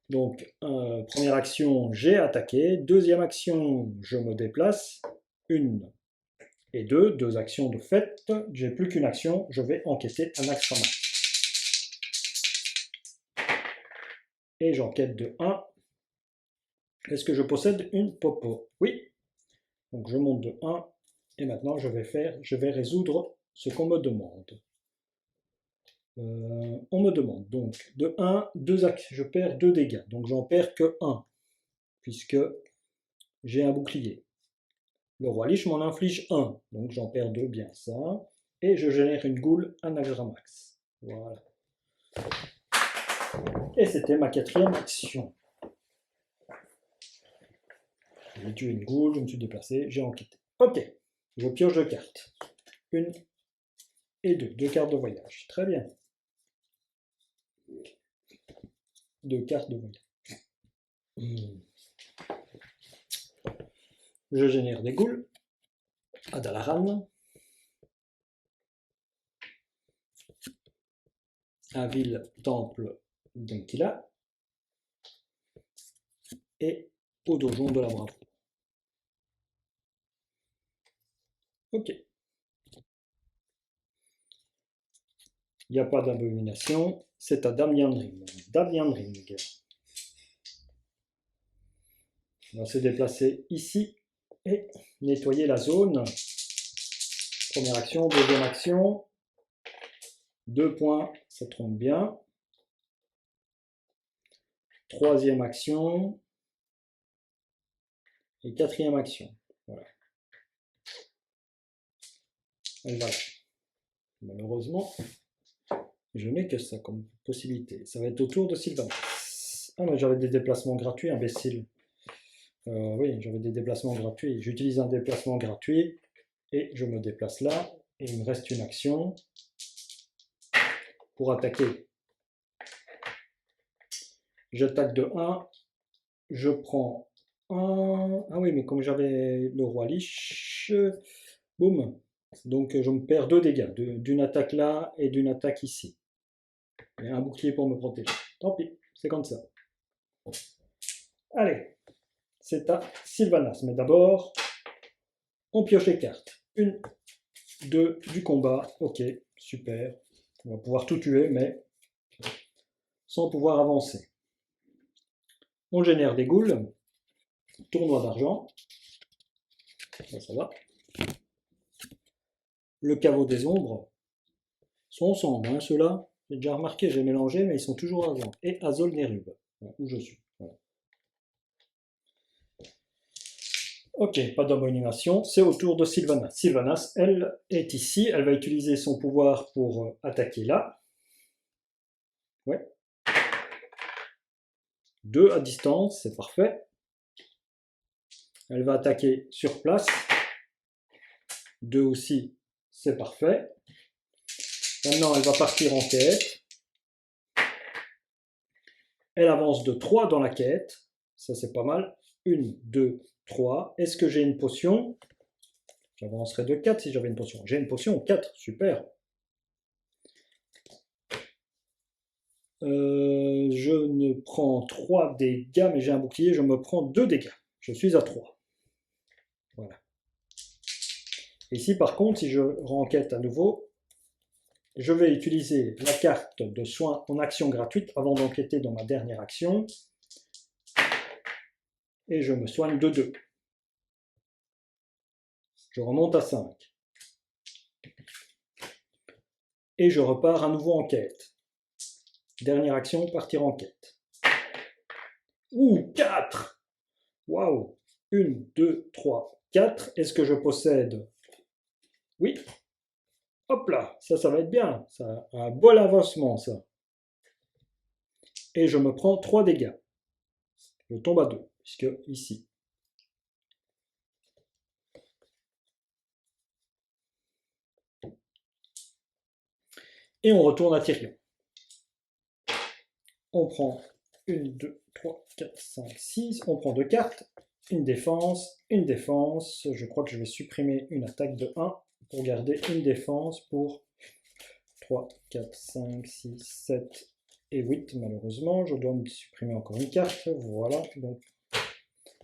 Donc, première action, j'ai attaqué. Deuxième action, je me déplace. 1 et 2, 2 actions de fait. J'ai plus qu'une action, je vais enquêter un axe en main. Et j'enquête de 1. Est-ce que je possède une popo? Oui. Donc je monte de 1. Et maintenant je vais résoudre ce qu'on me demande. On me demande donc de 1, 2 actions. Je perds 2 dégâts. Donc j'en perds que 1. Puisque j'ai un bouclier. Le roi Lich m'en inflige 1. Donc j'en perds 2, bien ça. Et je génère une goule, un Agramax. Voilà. Et c'était ma 4e action. J'ai tué une goule, je me suis déplacé, j'ai enquêté. Ok, je pioche 2 cartes. 1 et 2. 2 cartes de voyage. Très bien. 2 cartes de voyage. Je génère des goules. Adalaran. Avil, temple d'Enkila. Et au donjon de la Bravo. Ok. Il n'y a pas d'abomination. C'est à Damian Ring. Damian Ring. On va se déplacer ici et nettoyer la zone. Première action, deuxième action. 2 points, ça trompe bien. Troisième action. Et 4e action. Voilà. Elle va là. Malheureusement, je n'ai que ça comme possibilité. Ça va être au tour de Sylvanas. Ah non, j'avais des déplacements gratuits, imbécile. Oui, j'avais des déplacements gratuits. J'utilise un déplacement gratuit et je me déplace là. Et il me reste une action pour attaquer. J'attaque de 1. Je prends un. Ah oui, mais comme j'avais le roi Lich, boum. Donc je me perds 2 dégâts d'une attaque là et d'une attaque ici. Et un bouclier pour me protéger. Tant pis, c'est comme ça. Allez, c'est à Sylvanas. Mais d'abord, on pioche les cartes. 1, 2 du combat. Ok, super. On va pouvoir tout tuer, mais sans pouvoir avancer. On génère des ghouls. Tournoi d'argent. Ça va. Le caveau des ombres. Sont ensemble, hein, ceux-là. J'ai déjà remarqué, j'ai mélangé, mais ils sont toujours avant. Et Azol Nérub, où je suis. Voilà. Ok, pas d'abomination, c'est au tour de Sylvanas. Sylvanas, elle est ici, elle va utiliser son pouvoir pour attaquer là. Ouais. 2 à distance, c'est parfait. Elle va attaquer sur place. 2 aussi, c'est parfait. Maintenant, elle va partir en quête. Elle avance de 3 dans la quête. Ça, c'est pas mal. 1, 2, 3. Est-ce que j'ai une potion? J'avancerai de 4 si j'avais une potion. J'ai une potion, 4, super. Je ne prends 3 dégâts, mais j'ai un bouclier, je me prends 2 dégâts. Je suis à 3. Voilà. Ici, par contre, si je renquête à nouveau, je vais utiliser la carte de soin en action gratuite avant d'enquêter dans ma dernière action. Et je me soigne de 2. Je remonte à 5. Et je repars à nouveau en quête. Dernière action, partir en quête. Ouh, 4! Waouh! 1, 2, 3, 4. Est-ce que je possède? Oui. Hop là, ça va être bien. Ça a un bon avancement, ça. Et je me prends 3 dégâts. Je tombe à 2, puisque ici. Et on retourne à Tyrion. On prend 1, 2, 3, 4, 5, 6. On prend 2 cartes. Une défense, une défense. Je crois que je vais supprimer une attaque de 1 pour garder une défense pour 3, 4, 5, 6, 7 et 8. Malheureusement, je dois me supprimer encore une carte. Voilà, donc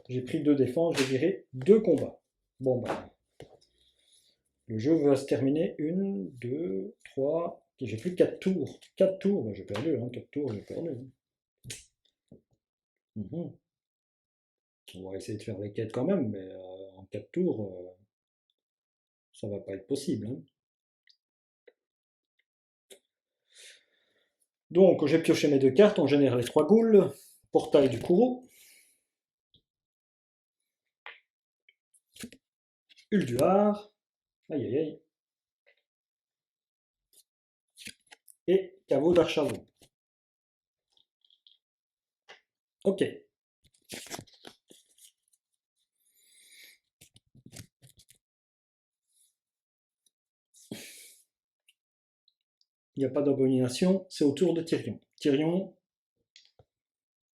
j'ai pris 2 défenses, je dirais 2 combats. Bon, bah, le jeu va se terminer. 1, 2, 3. J'ai plus 4 tours. 4 tours, bah, j'ai perdu. 4 tours, j'ai perdu. On va essayer de faire les quêtes quand même, mais en 4 tours, ça va pas être possible. Donc, j'ai pioché mes 2 cartes, on génère les 3 ghouls. Portail du Kourou. Ulduar. Aïe aïe aïe. Et caveau d'Archavon. Ok. Il n'y a pas d'abomination, c'est au tour de Tyrion. Tyrion,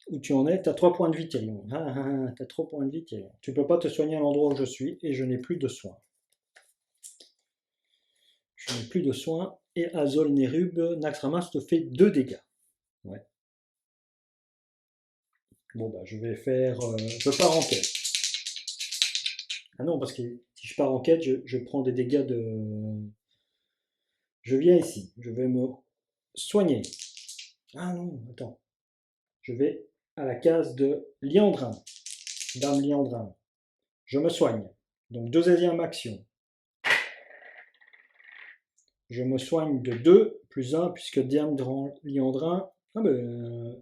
où tu en es? T'as 3 points de vie, Tyrion. T'as 3 points de vie, Tyrion. Tu peux pas te soigner à l'endroit où je suis, et je n'ai plus de soins. Je n'ai plus de soins, et Azol Nérub, Naxxramas te fait 2 dégâts. Ouais. Bon bah je vais faire... je pars en quête. Ah non, parce que si je pars en quête, je prends des dégâts de... Je viens ici, je vais me soigner. Ah non, attends. Je vais à la case de Liandrin. Dame Liandrin. Je me soigne. Donc 2e action. Je me soigne de 2 plus 1 puisque Dame Liandrin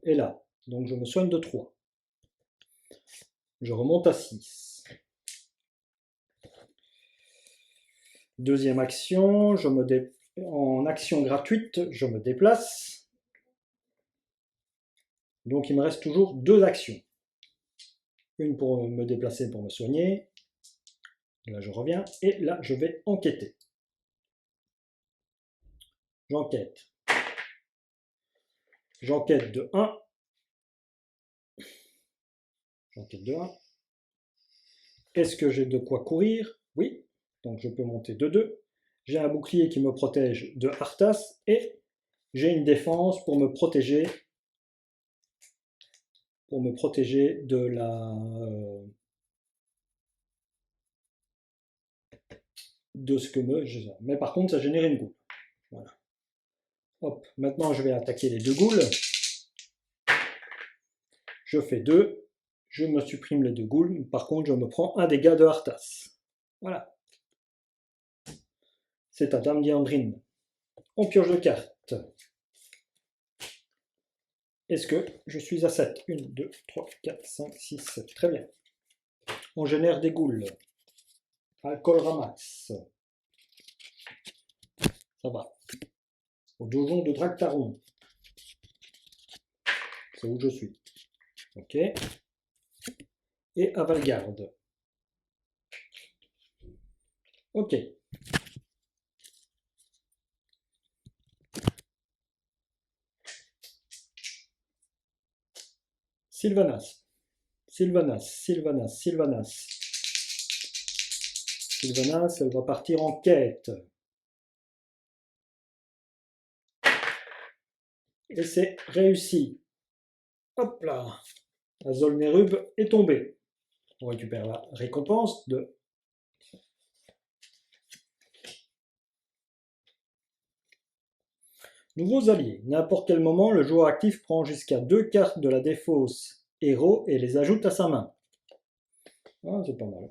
est là. Donc je me soigne de 3. Je remonte à 6. Deuxième action, en action gratuite, je me déplace. Donc il me reste toujours 2 actions. Une pour me déplacer, pour me soigner. Là je reviens, et là je vais enquêter. J'enquête. J'enquête de 1. J'enquête de 1. Est-ce que j'ai de quoi courir? Oui. Donc je peux monter de 2. J'ai un bouclier qui me protège de Arthas et j'ai une défense pour me protéger de la de ce que me... Mais par contre ça génère une goule. Voilà. Hop, maintenant je vais attaquer les 2 goules. Je fais 2. Je me supprime les 2 goules. Par contre je me prends un dégât de Arthas. Voilà. C'est à Dame Liandrine. On pioche de cartes. Est-ce que je suis à 7? 1, 2, 3, 4, 5, 6, 7. Très bien. On génère des goules. Alcool ramasse. Ça va. Au donjon de Draktaron. C'est où je suis. Ok. Et à Valgarde. Ok. Sylvanas. Sylvanas, Sylvanas, Sylvanas. Sylvanas, elle va partir en quête. Et c'est réussi. Hop là. Azolnerub est tombé. On récupère la récompense de... Nouveaux alliés. N'importe quel moment, le joueur actif prend jusqu'à 2 cartes de la défausse héros et les ajoute à sa main. Ah, c'est pas mal.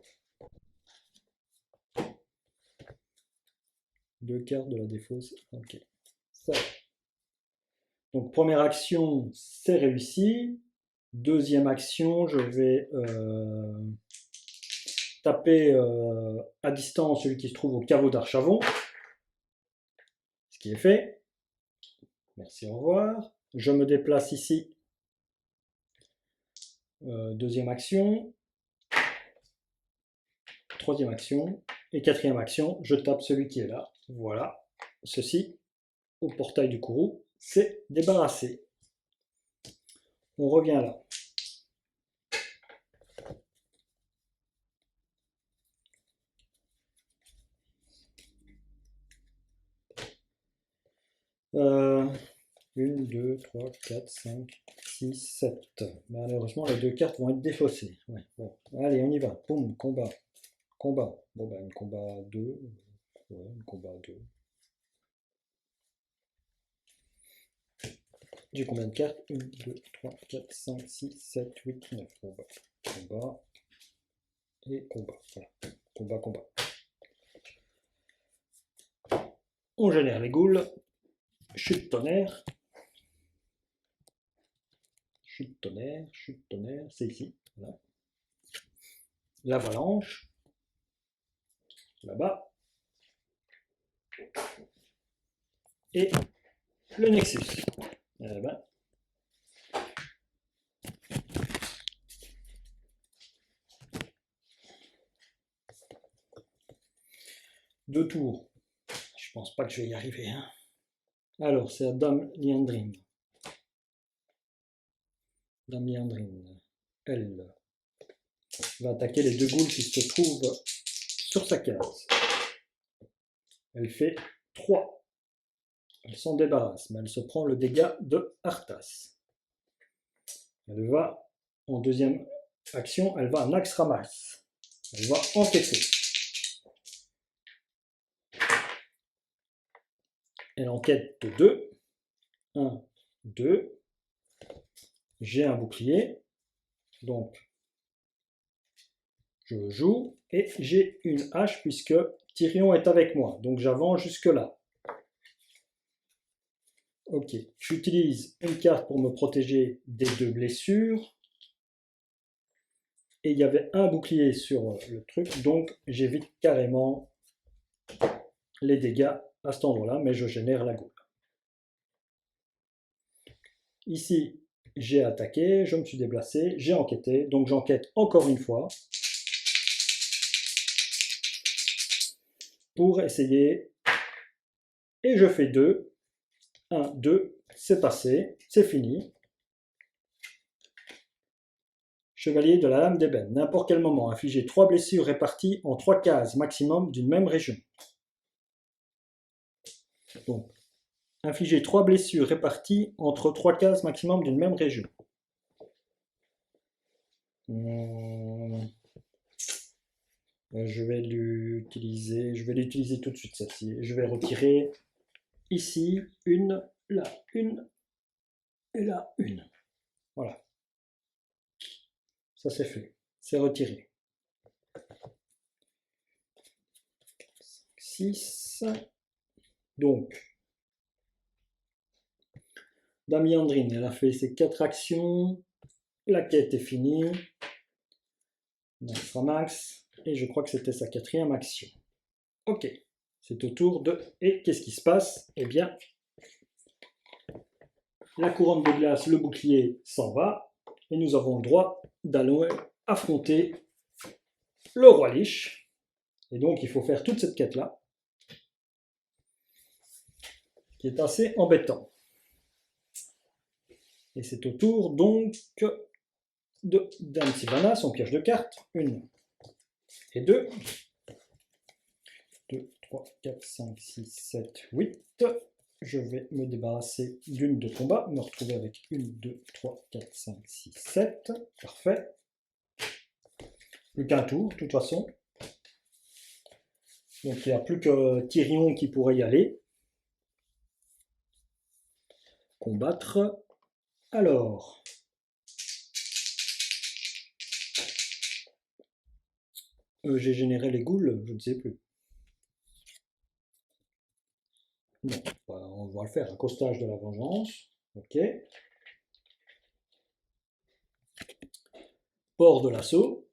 2 cartes de la défausse. Ok. Ça. Donc première action, c'est réussi. Deuxième action, je vais taper à distance celui qui se trouve au caveau d'Archavon. Ce qui est fait. Merci, au revoir. Je me déplace ici. Deuxième action. Troisième action. Et quatrième action, je tape celui qui est là. Voilà. Ceci, au portail du Kourou, c'est débarrassé. On revient là. Euh, 1, 2, 3, 4, 5, 6, 7. Malheureusement, les 2 cartes vont être défaussées. Ouais, bon. Allez, on y va. Boum, combat. Combat. Bon, ben, une combat 2. Ouais, une combat 2. J'ai combien de cartes? 1, 2, 3, 4, 5, 6, 7, 8, 9. Combat. Combat. Et combat. Voilà. Combat, combat. On génère les goules. Chute tonnerre. Chute tonnerre, c'est ici. Voilà. L'avalanche. Là-bas. Et le Nexus. Eh ben. Deux tours. Je pense pas que je vais y arriver. Hein. Alors, c'est à Dame Liandrine. Dame Liandrine. Elle va attaquer les 2 goules qui se trouvent sur sa case. Elle fait 3. Elle s'en débarrasse, mais elle se prend le dégât de Arthas. Elle va, en deuxième action, elle va en axe ramasse. Elle va enquêter. Elle enquête de 2. 1, 2. J'ai un bouclier. Donc, je joue. Et j'ai une hache puisque Tyrion est avec moi. Donc, j'avance jusque là. Ok. J'utilise une carte pour me protéger des 2 blessures. Et il y avait un bouclier sur le truc. Donc, j'évite carrément les dégâts à cet endroit-là, mais je génère la goule. Ici, j'ai attaqué, je me suis déplacé, j'ai enquêté, donc j'enquête encore une fois pour essayer, et je fais 2, 1, 2, c'est passé, c'est fini. Chevalier de la lame d'ébène, n'importe quel moment, infligez 3 blessures réparties en 3 cases maximum d'une même région. Donc, infliger 3 blessures réparties entre 3 cases maximum d'une même région. Je vais l'utiliser tout de suite celle-ci. Je vais retirer ici une, là une et là une. Voilà. Ça c'est fait. C'est retiré. 6. Donc, Damiandrine, elle a fait ses 4 actions. La quête est finie. Max Ramax. Et je crois que c'était sa 4e action. Ok. C'est au tour de... Et qu'est-ce qui se passe? Eh bien, la couronne de glace, le bouclier s'en va. Et nous avons le droit d'aller affronter le roi Lich. Et donc, il faut faire toute cette quête-là, qui est assez embêtant. Et c'est au tour, donc, de Dame Sylvanas, son piège de cartes. 1 et 2. 2, 3, 4, 5, 6, 7, 8. Je vais me débarrasser d'une de combat, me retrouver avec 1, 2, 3, 4, 5, 6, 7. Parfait. Plus qu'un tour, de toute façon. Donc il n'y a plus que Tyrion qui pourrait y aller. Combattre. Alors. J'ai généré les ghouls, je ne sais plus. Non, on va le faire. Accostage de la vengeance. Ok. Port de l'assaut.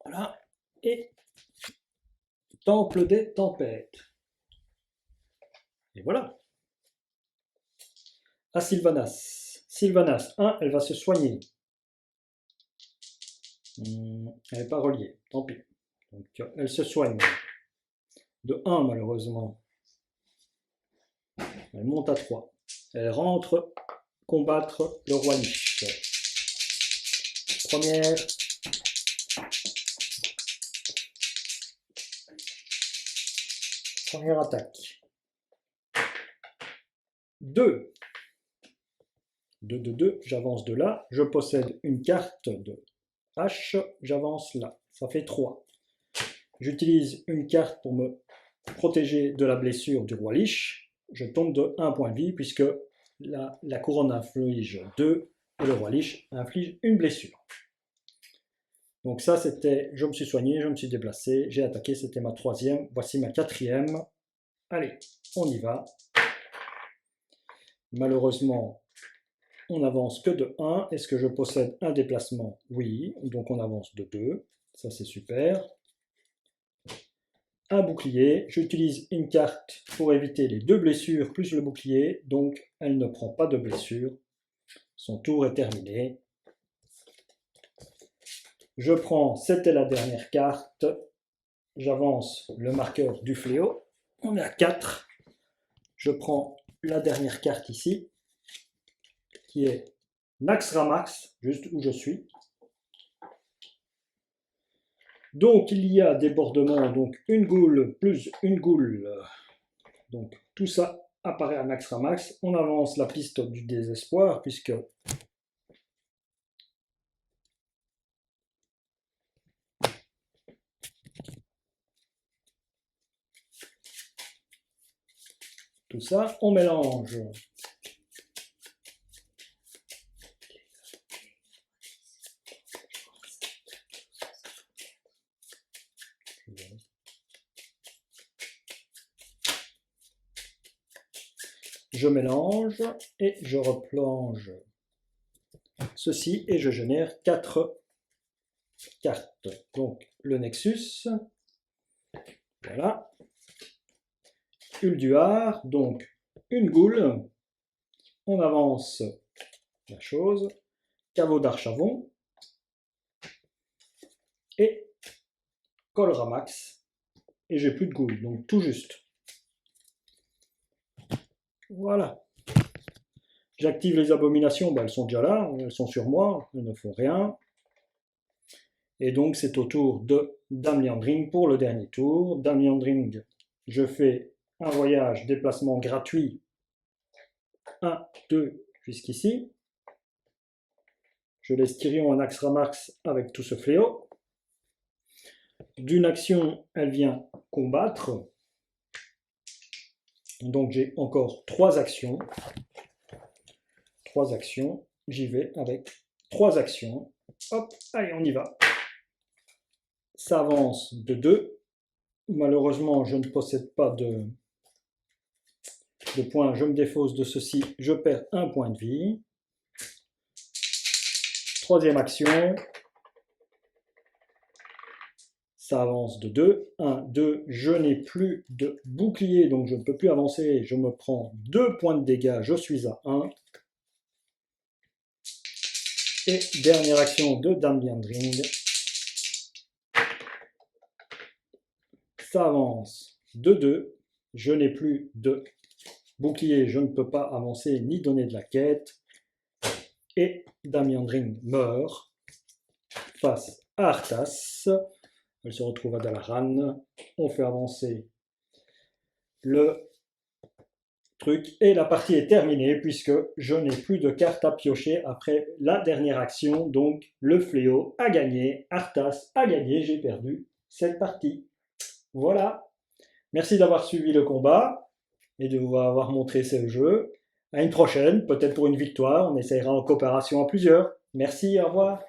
Voilà. Et temple des tempêtes. Et voilà. À Sylvanas. Sylvanas, 1, elle va se soigner. Elle n'est pas reliée, tant pis. Donc, elle se soigne. De 1, malheureusement. Elle monte à 3. Elle rentre combattre le roi Lich. Première. Première attaque. 2. 2, 2, 2. J'avance de là. Je possède une carte de H. J'avance là. Ça fait 3. J'utilise une carte pour me protéger de la blessure du roi Lich. Je tombe de 1 point de vie puisque la couronne inflige 2 et le roi Lich inflige une blessure. Donc ça c'était, je me suis soigné, je me suis déplacé, j'ai attaqué, c'était ma 3e, voici ma 4e. Allez, on y va. Malheureusement, on n'avance que de 1. Est-ce que je possède un déplacement? Oui, donc on avance de 2. Ça c'est super. Un bouclier, j'utilise une carte pour éviter les 2 blessures plus le bouclier, donc elle ne prend pas de blessure. Son tour est terminé. Je prends, c'était la dernière carte, j'avance le marqueur du fléau, on est à 4. Je prends la dernière carte ici, qui est Naxxramax, juste où je suis. Donc il y a débordement, donc une goule plus une goule. Donc tout ça apparaît à Naxxramax. On avance la piste du désespoir, puisque tout ça, on mélange. Je mélange et je replonge ceci et je génère 4 cartes. Donc le Nexus, Voilà. Ulduar, donc une goule. On avance la chose. Caveau d'Archavon. Et Colramax. Et j'ai plus de goule, donc tout juste. Voilà. J'active les abominations, bah, elles sont déjà là, elles sont sur moi, elles ne font rien. Et donc c'est au tour de Dame Liandring pour le dernier tour. Dame Liandring, je fais un voyage, déplacement gratuit, 1, 2, jusqu'ici. Je laisse Tyrion en Axramax avec tout ce fléau. D'une action, elle vient combattre. Donc j'ai encore 3 actions. 3 actions. J'y vais avec 3 actions. Hop, allez, on y va. Ça avance de 2. Malheureusement, je ne possède pas de points. Je me défausse de ceci. Je perds 1 point de vie. 3e action. Ça avance de 2. 1, 2. Je n'ai plus de bouclier, donc je ne peux plus avancer. Je me prends 2 points de dégâts. Je suis à 1. Et dernière action de Dame Liandring. Ça avance de 2. Je n'ai plus de bouclier. Je ne peux pas avancer ni donner de la quête. Et Dame Liandring meurt face à Arthas. Elle se retrouve à Dalaran. On fait avancer le truc. Et la partie est terminée puisque je n'ai plus de cartes à piocher après la dernière action. Donc le fléau a gagné. Arthas a gagné. J'ai perdu cette partie. Voilà. Merci d'avoir suivi le combat et de vous avoir montré ce jeu. À une prochaine, peut-être pour une victoire. On essaiera en coopération à plusieurs. Merci, au revoir.